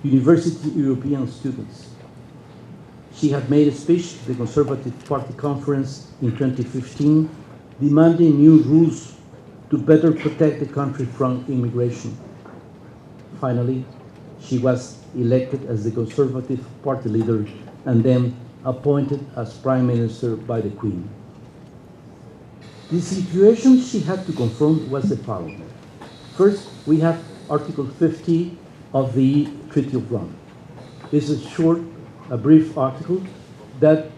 university European students. She had made a speech to the Conservative Party conference in 2015 demanding new rules to better protect the country from immigration. Finally, she was elected as the Conservative Party leader and then appointed as Prime Minister by the Queen. The situation she had to confront was the following. First, we have Article 50 of the Treaty of Rome. It's a short, a brief article that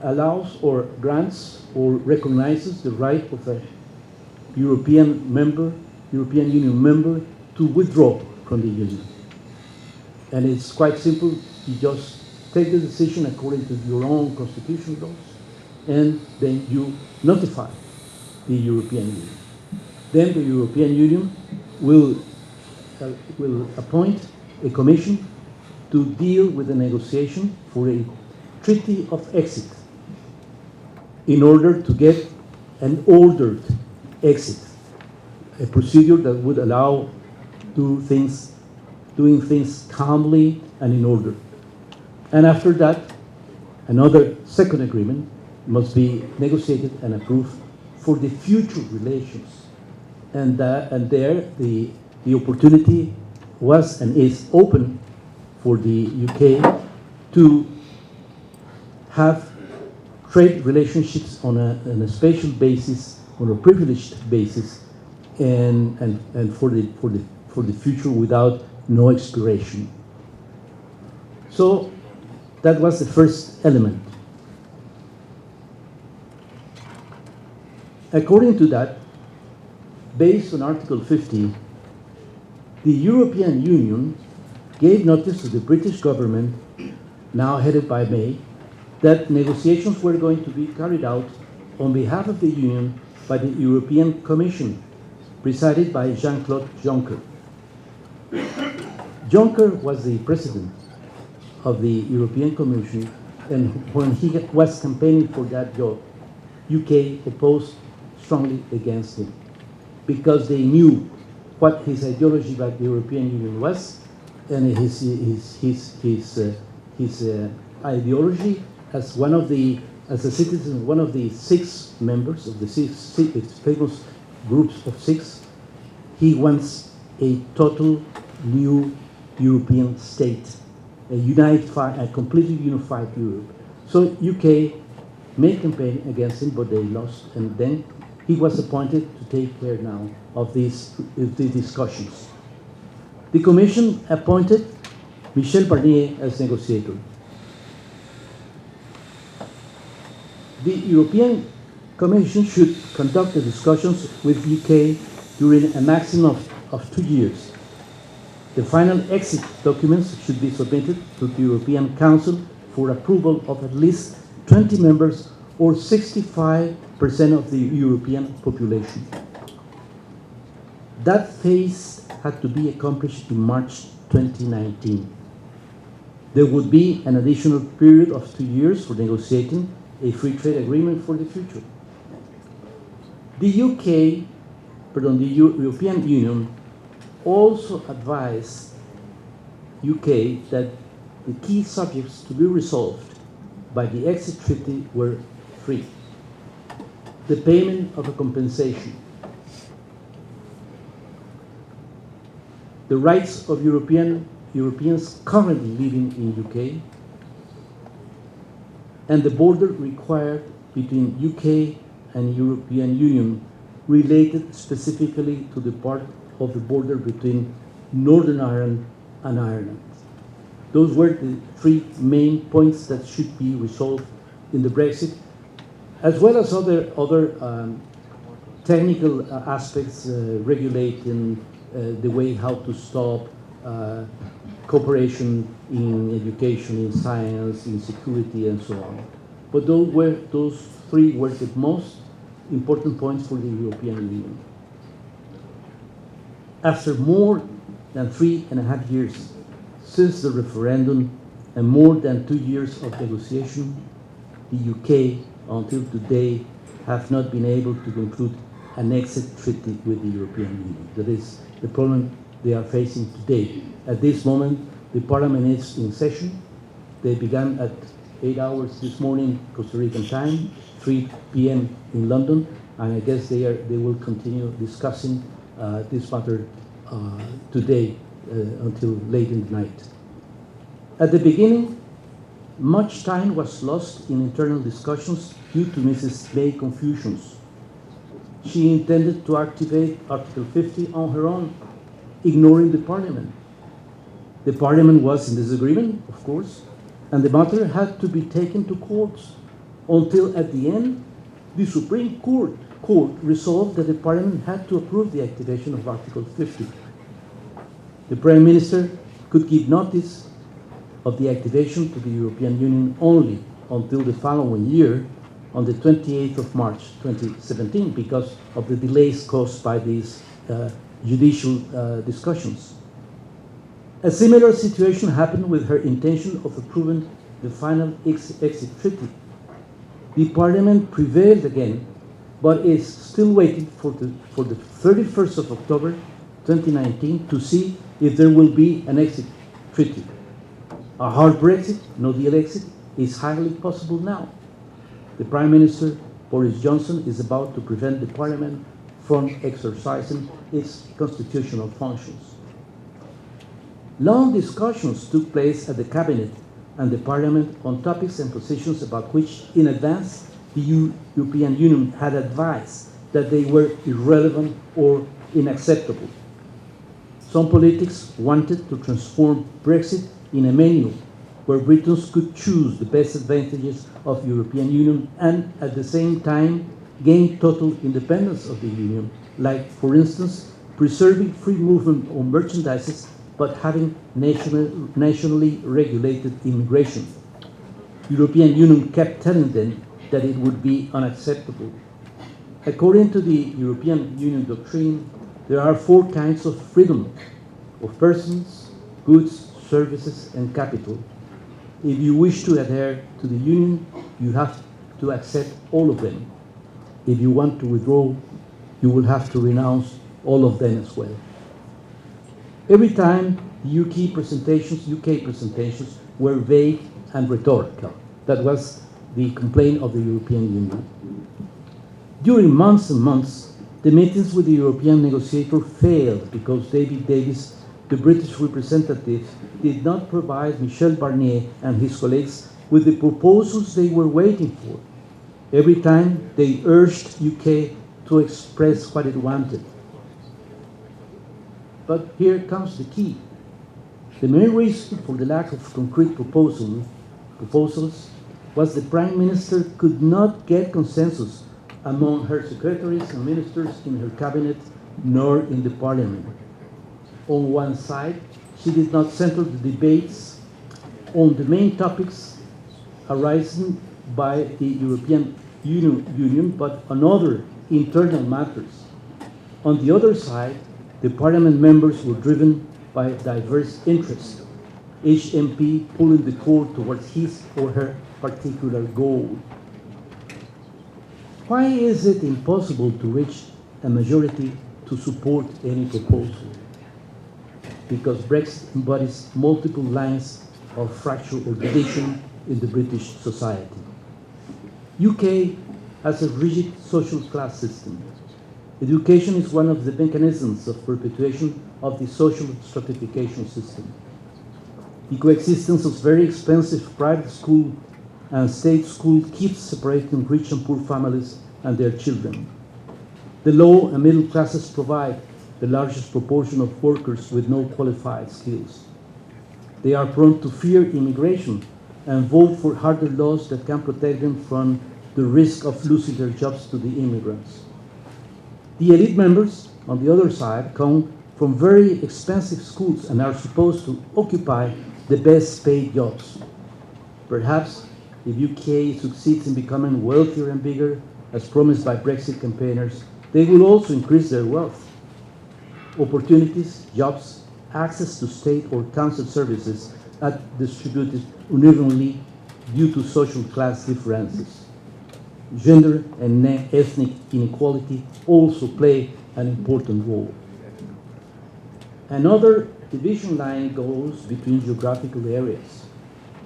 allows or grants or recognizes the right of a European Union member to withdraw from the Union. And it's quite simple. You just take the decision according to your own constitutional laws, and then you notify the European Union. Then the European Union will appoint a commission to deal with the negotiation for a treaty of exit in order to get an ordered exit, a procedure that would allow doing things calmly and in order. And after that, another second agreement must be negotiated and approved for the future relations. And there, the opportunity was and is open for the UK to have trade relationships on a special basis, on a privileged basis, and for the future without no expiration. So that was the first element. According to that, based on Article 50, the European Union gave notice to the British government, now headed by May, that negotiations were going to be carried out on behalf of the Union by the European Commission, presided by Jean-Claude Juncker. Juncker was the president of the European Commission, and when he was campaigning for that job, UK opposed strongly against him because they knew what his ideology about the European Union was, and his ideology as a citizen, one of the 6 members of the six famous groups of 6. He wants a total new European state, a completely unified Europe. So UK made campaign against him, but they lost, and then He was appointed to take care now of these discussions. The Commission appointed Michel Barnier as negotiator. The European Commission should conduct the discussions with the UK during a maximum of 2 years. The final exit documents should be submitted to the European Council for approval of at least 20 members or 65% of the European population. That phase had to be accomplished in March 2019. There would be an additional period of 2 years for negotiating a free trade agreement for the future. The European Union also advised UK that the key subjects to be resolved by the exit treaty were 3. The payment of a compensation, the rights of Europeans currently living in UK, and the border required between UK and European Union related specifically to the part of the border between Northern Ireland and Ireland. Those were the 3 main points that should be resolved in the Brexit, as well as other technical aspects regulating the way how to stop cooperation in education, in science, in security, and so on. But those 3 were the most important points for the European Union. After more than 3.5 years since the referendum and more than 2 years of negotiation, the UK, until today, have not been able to conclude an exit treaty with the European Union. That is the problem they are facing today. At this moment, the Parliament is in session. They began at 8 hours this morning, Costa Rican time, 3 p.m. in London, and I guess they will continue discussing this matter today until late in the night. At the beginning, much time was lost in internal discussions due to Mrs. May's confusions. She intended to activate Article 50 on her own, ignoring the Parliament. The Parliament was in disagreement, of course, and the matter had to be taken to courts until at the end, the Supreme Court resolved that the Parliament had to approve the activation of Article 50. The Prime Minister could give notice of the activation to the European Union only until the following year, on the 28th of March 2017, because of the delays caused by these judicial discussions. A similar situation happened with her intention of approving the final exit treaty. The Parliament prevailed again, but is still waiting for the 31st of October 2019 to see if there will be an exit treaty. A hard Brexit, no deal exit, is highly possible now. The Prime Minister, Boris Johnson, is about to prevent the Parliament from exercising its constitutional functions. Long discussions took place at the Cabinet and the Parliament on topics and positions about which, in advance, the European Union had advised that they were irrelevant or unacceptable. Some politics wanted to transform Brexit in a menu where Britons could choose the best advantages of European Union and at the same time gain total independence of the Union, like, for instance, preserving free movement of merchandises but having nationally regulated immigration. The European Union kept telling them that it would be unacceptable. According to the European Union doctrine, there are 4 kinds of freedom: of persons, goods, services, and capital. If you wish to adhere to the Union, you have to accept all of them. If you want to withdraw, you will have to renounce all of them as well. Every time, the UK presentations were vague and rhetorical. That was the complaint of the European Union. During months and months, the meetings with the European negotiator failed because David Davis, the British representative, did not provide Michel Barnier and his colleagues with the proposals they were waiting for. Every time they urged UK to express what it wanted. But here comes the key. The main reason for the lack of concrete proposals was the Prime Minister could not get consensus among her secretaries and ministers in her cabinet nor in the Parliament. On one side, she did not center the debates on the main topics arising by the European Union, but on other internal matters. On the other side, the Parliament members were driven by diverse interests, each MP pulling the cord towards his or her particular goal. Why is it impossible to reach a majority to support any proposal? Because Brexit embodies multiple lines of fracture or division in the British society. UK has a rigid social class system. Education is one of the mechanisms of perpetuation of the social stratification system. The coexistence of very expensive private school and state school keeps separating rich and poor families and their children. The low and middle classes provide the largest proportion of workers with no qualified skills. They are prone to fear immigration and vote for harder laws that can protect them from the risk of losing their jobs to the immigrants. The elite members, on the other side, come from very expensive schools and are supposed to occupy the best paid jobs. Perhaps if UK succeeds in becoming wealthier and bigger, as promised by Brexit campaigners, they will also increase their wealth. Opportunities, jobs, access to state or council services are distributed unevenly due to social class differences. Gender and ethnic inequality also play an important role. Another division line goes between geographical areas.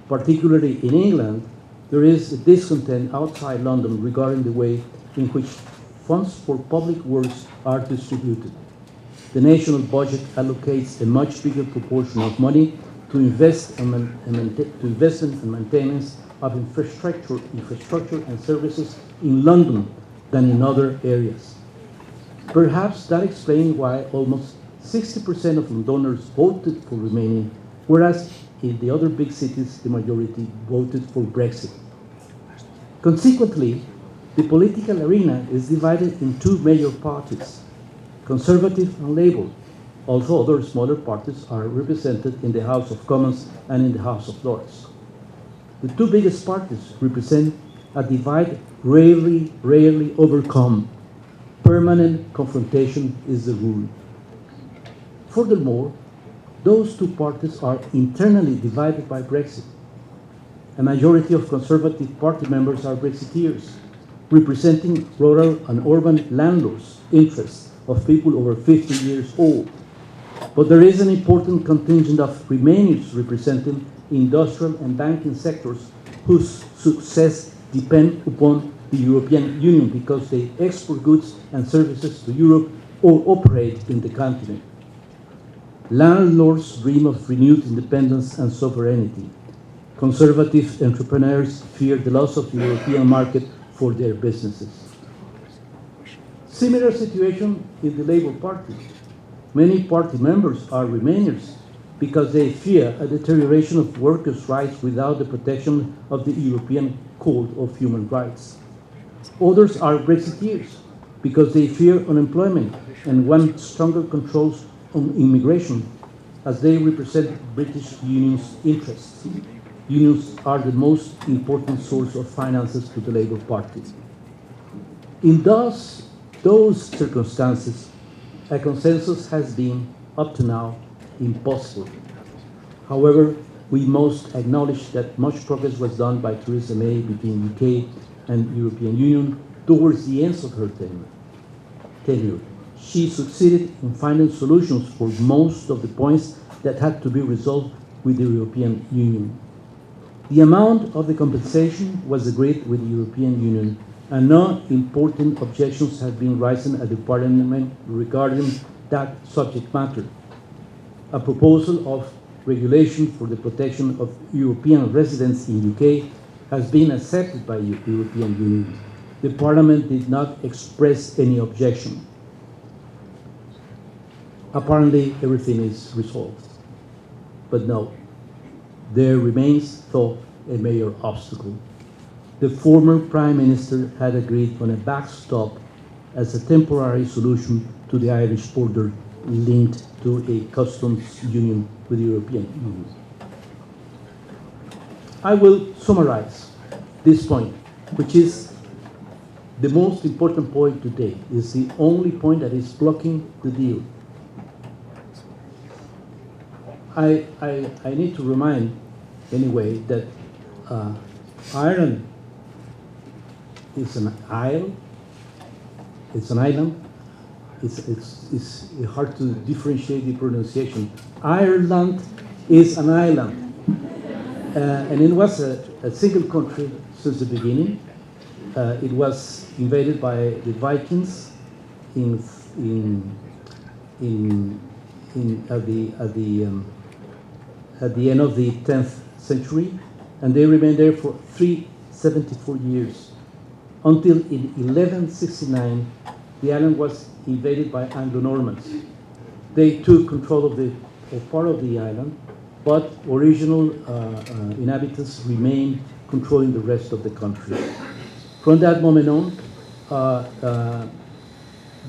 Particularly in England, there is a discontent outside London regarding the way in which funds for public works are distributed. The national budget allocates a much bigger proportion of money to investment and maintenance of infrastructure and services in London than in other areas. Perhaps that explains why almost 60% of Londoners voted for remaining, whereas in the other big cities, the majority voted for Brexit. Consequently, the political arena is divided in two major parties, Conservative and Labour, although other smaller parties are represented in the House of Commons and in the House of Lords. The two biggest parties represent a divide rarely overcome. Permanent confrontation is the rule. Furthermore, those two parties are internally divided by Brexit. A majority of Conservative Party members are Brexiteers, representing rural and urban landlords' interests of people over 50 years old. But there is an important contingent of Remainers representing industrial and banking sectors whose success depend upon the European Union because they export goods and services to Europe or operate in the continent. Landlords dream of renewed independence and sovereignty. Conservative entrepreneurs fear the loss of the European market for their businesses. Similar situation in the Labour Party. Many party members are Remainers because they fear a deterioration of workers' rights without the protection of the European Code of Human Rights. Others are Brexiteers because they fear unemployment and want stronger controls on immigration as they represent British unions' interests. Unions are the most important source of finances to the Labour Party. In those circumstances, a consensus has been, up to now, impossible. However, we must acknowledge that much progress was done by Theresa May between UK and European Union towards the end of her tenure. She succeeded in finding solutions for most of the points that had to be resolved with the European Union. The amount of the compensation was agreed with the European Union, and no important objections have been raised at the Parliament regarding that subject matter. A proposal of regulation for the protection of European residents in UK has been accepted by the European Union. the Parliament did not express any objection. Apparently, everything is resolved. But no, there remains, though, a major obstacle. The former Prime Minister had agreed on a backstop as a temporary solution to the Irish border linked to a customs union with the European Union. I will summarize this point, which is the most important point today. It's the only point that is blocking the deal. I need to remind, anyway, that Ireland is an isle. It's an island. It's hard to differentiate the pronunciation. Ireland is an island. And it was a single country since the beginning. It was invaded by the Vikings at the end of the 10th century, and they remained there for 374 years, until in 1169 the island was invaded by Anglo-Normans. They took control of part of the island, but original inhabitants remained controlling the rest of the country. From that moment on,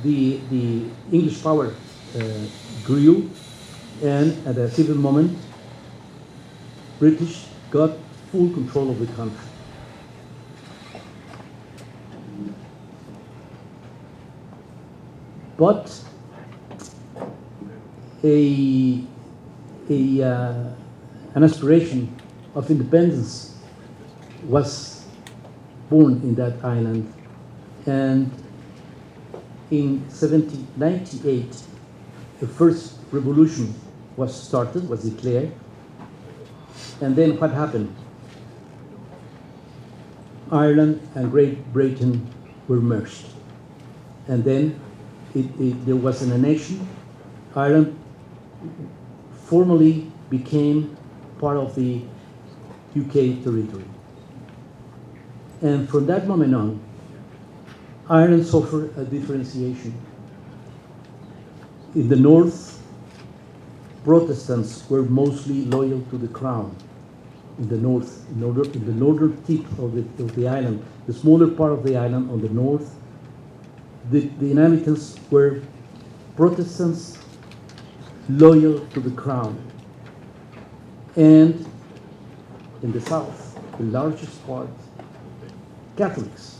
the English power grew, and at a given moment, British got full control of the country. But an aspiration of independence was born in that island, and in 1798, the first revolution was declared, and then what happened? Ireland and Great Britain were merged, and then there was an annexation. Ireland formally became part of the UK territory. And from that moment on, Ireland suffered a differentiation. In the north, Protestants were mostly loyal to the crown. In the north, in the northern tip of the island, the smaller part of the island on the north, the inhabitants were Protestants loyal to the crown. And in the south, the largest part, Catholics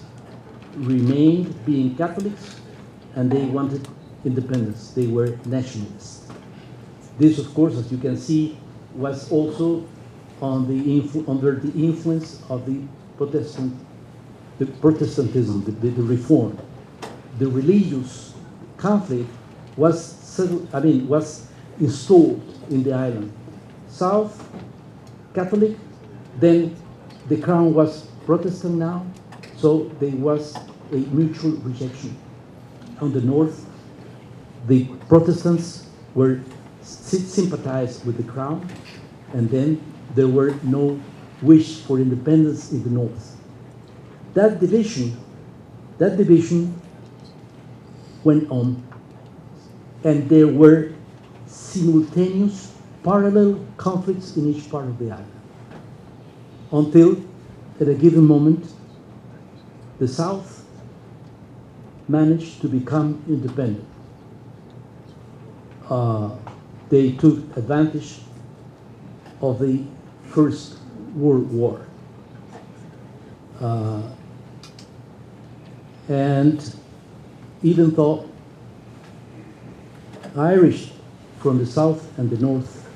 remained being Catholics, and they wanted independence. They were nationalists. This, of course, as you can see, was also under the influence of the Protestantism, the Reform. The religious conflict was installed in the island. South, Catholic, then the crown was Protestant now, so there was a mutual rejection. On the north, the Protestants were sympathized with the crown, and then there were no wish for independence in the north. That division went on, and there were simultaneous parallel conflicts in each part of the island, until at a given moment the south managed to become independent. They took advantage of the First World War. And even though Irish from the south and the north,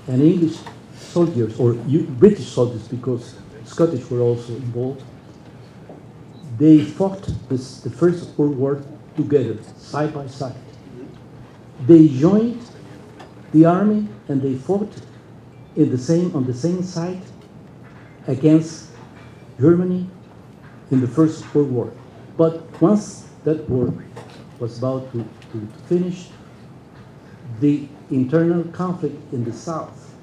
and English soldiers, or British soldiers, because Scottish were also involved, they fought the First World War together, side by side. They joined the army and they fought on the same side against Germany in the First World War. But once that war was about to finish, the internal conflict in the south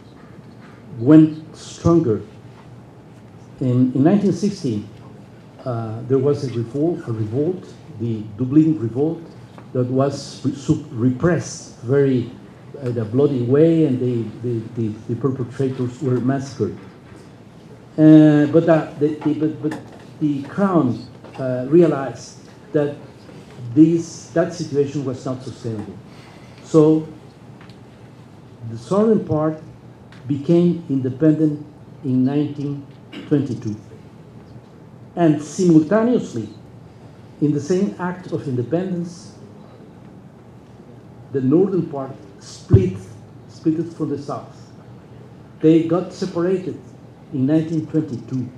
went stronger. In 1916, there was a revolt, the Dublin Revolt, that was repressed very in a bloody way, and the perpetrators were massacred. But the crown realized that that situation was not sustainable. So the southern part became independent in 1922. And simultaneously, in the same act of independence, the northern part split from the south. They got separated in 1922,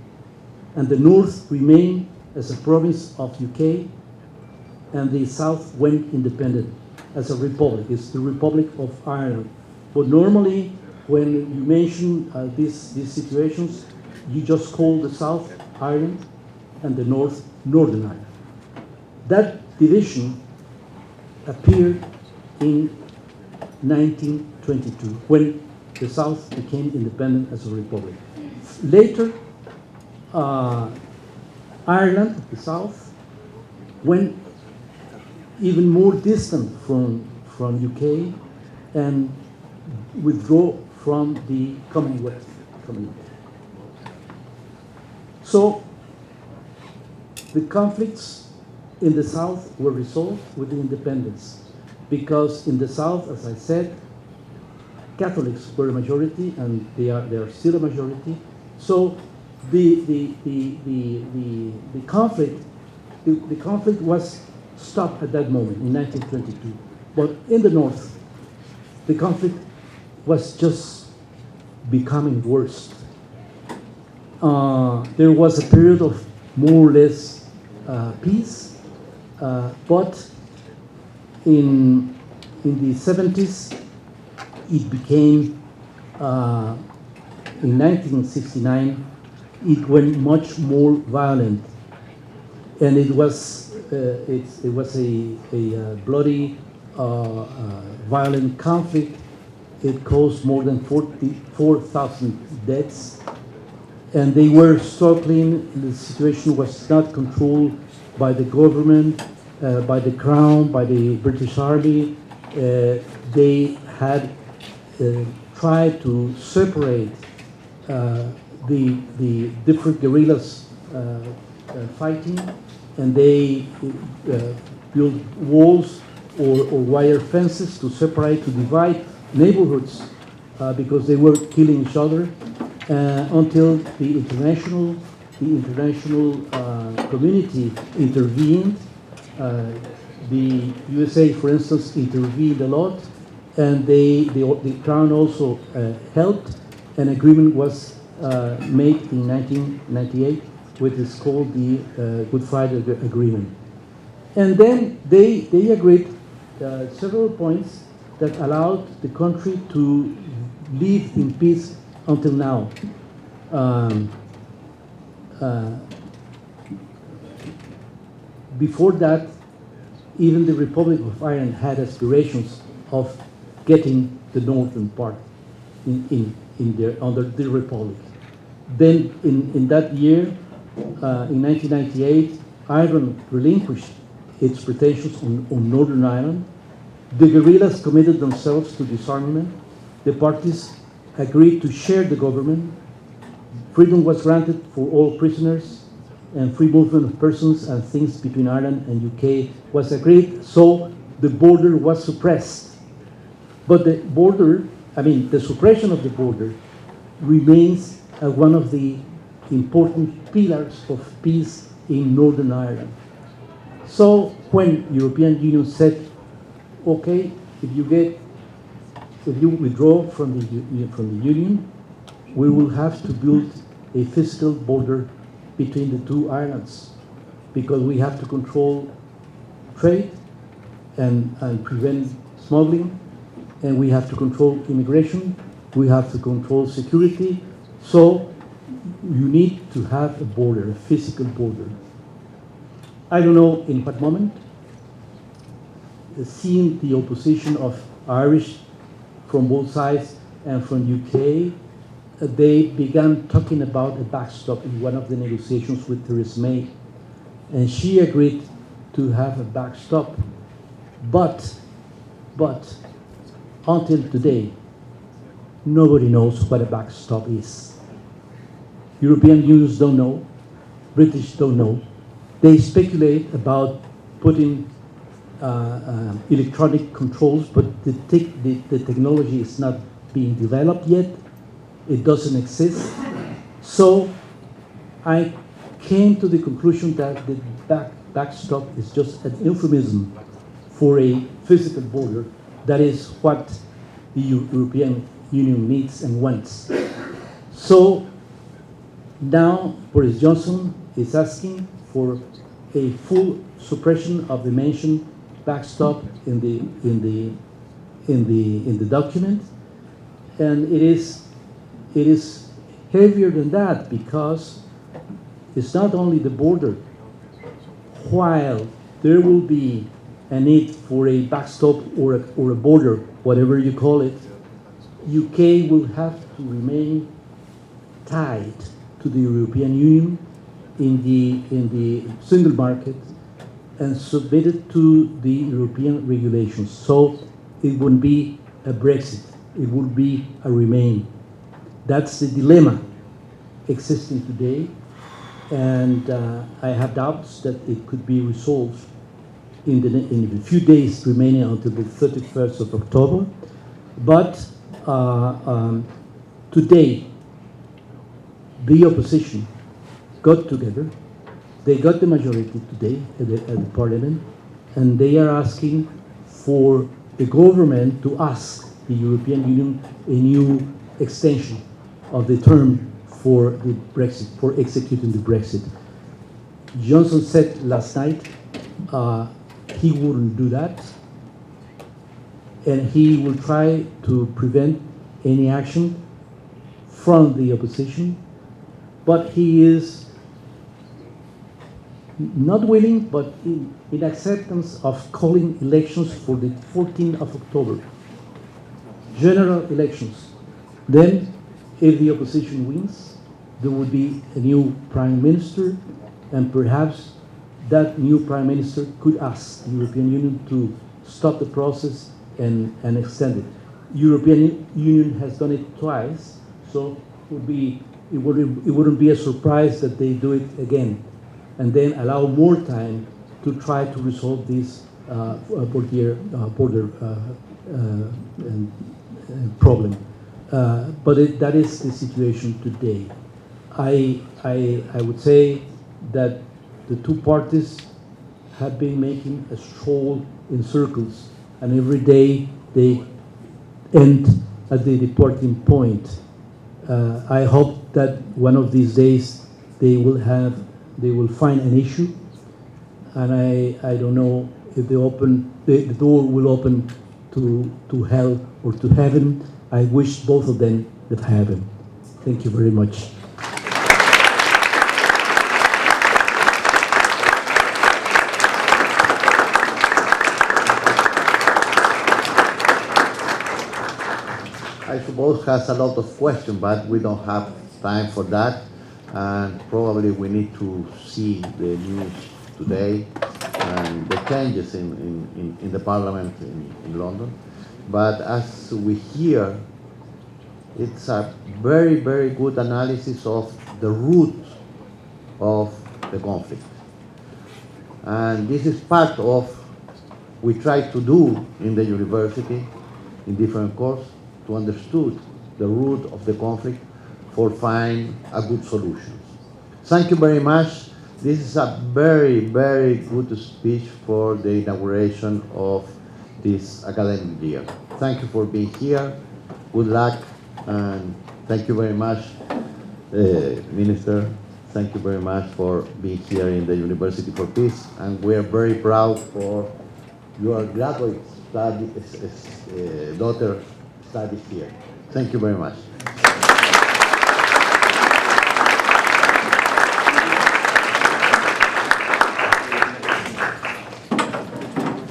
and the north remained as a province of UK, and the south went independent as a republic. It's the Republic of Ireland. But normally, when you mention these situations, you just call the south Ireland and the north Northern Ireland. That division appeared in 1922, when the South became independent as a republic. Later, Ireland, the South, went even more distant from UK and withdrew from the Commonwealth. So the conflicts in the South were resolved with the independence, because in the South, as I said, Catholics were a majority, and they are still a majority. So the conflict was stopped at that moment in 1922. But in the North, the conflict was just becoming worse. There was a period of more or less peace, but in the 70s, it became, in 1969, it went much more violent, and it was a bloody, violent conflict. It caused more than 44,000 deaths, and they were struggling. The situation was not controlled by the government, by the Crown, by the British Army. They had tried to separate the different guerrillas fighting, and they built walls or wire fences to separate, to divide neighborhoods, because they were killing each other, until the international community intervened. The USA, for instance, intervened a lot, and the Crown also helped. An agreement was made in 1998, which is called the Good Friday Agreement. And then they agreed several points that allowed the country to live in peace until now. Before that, even the Republic of Ireland had aspirations of getting the northern part under the Republic. Then in that year, in 1998, Ireland relinquished its pretensions on Northern Ireland. The guerrillas committed themselves to disarmament. The parties agreed to share the government. Freedom was granted for all prisoners, and free movement of persons and things between Ireland and UK was agreed, so the border was suppressed. But the suppression of the border remains one of the important pillars of peace in Northern Ireland. So when European Union said, okay, if you withdraw from the Union, we will have to build a physical border between the two islands, because we have to control trade and prevent smuggling, and we have to control immigration, we have to control security. So you need to have a border, a physical border. I don't know in what moment, seeing the opposition of Irish from both sides and from UK, they began talking about a backstop in one of the negotiations with Theresa May. and she agreed to have a backstop. But until today, nobody knows what a backstop is. European unions don't know, British don't know. They speculate about putting electronic controls, but the technology is not being developed yet. It doesn't exist. So I came to the conclusion that the backstop is just an euphemism for a physical border. That is what the European Union needs and wants. So now Boris Johnson is asking for a full suppression of the mentioned backstop in the document, and it is heavier than that, because it's not only the border. While there will be a need for a backstop or a border, whatever you call it, UK will have to remain tied to the European Union in the single market and submitted to the European regulations. So it wouldn't be a Brexit, it would be a remain. That's the dilemma existing today, and I have doubts that it could be resolved in the few days remaining until the 31st of October. But today, the opposition got together. They got the majority today at the parliament, and they are asking for the government to ask the European Union a new extension of the term for the Brexit, for executing the Brexit. Johnson said last night he wouldn't do that, and he will try to prevent any action from the opposition, but he is not willing, but in acceptance of calling elections for the 14th of October, general elections. Then, if the opposition wins, there would be a new prime minister, and perhaps that new prime minister could ask the European Union to stop the process and extend it. European Union has done it twice, so it wouldn't be a surprise that they do it again, and then allow more time to try to resolve this border problem. But that is the situation today. I would say that the two parties have been making a stroll in circles, and every day they end at the departing point. I hope that one of these days they will find an issue, and I don't know if the door will open to hell or to heaven. I wish both of them that heaven. Thank you very much. I suppose has a lot of questions, but we don't have time for that, and probably we need to see the news today and the changes in the parliament in London. But as we hear, it's a very, very good analysis of the root of the conflict. And this is part of we try to do in the university, in different courses, to understand the root of the conflict for find a good solution. Thank you very much. This is a very, very good speech for the inauguration of this academic year. Thank you for being here. Good luck, and thank you very much, Minister. Thank you very much for being here in the University for Peace, and we are very proud for your graduate study, daughter studies here. Thank you very much.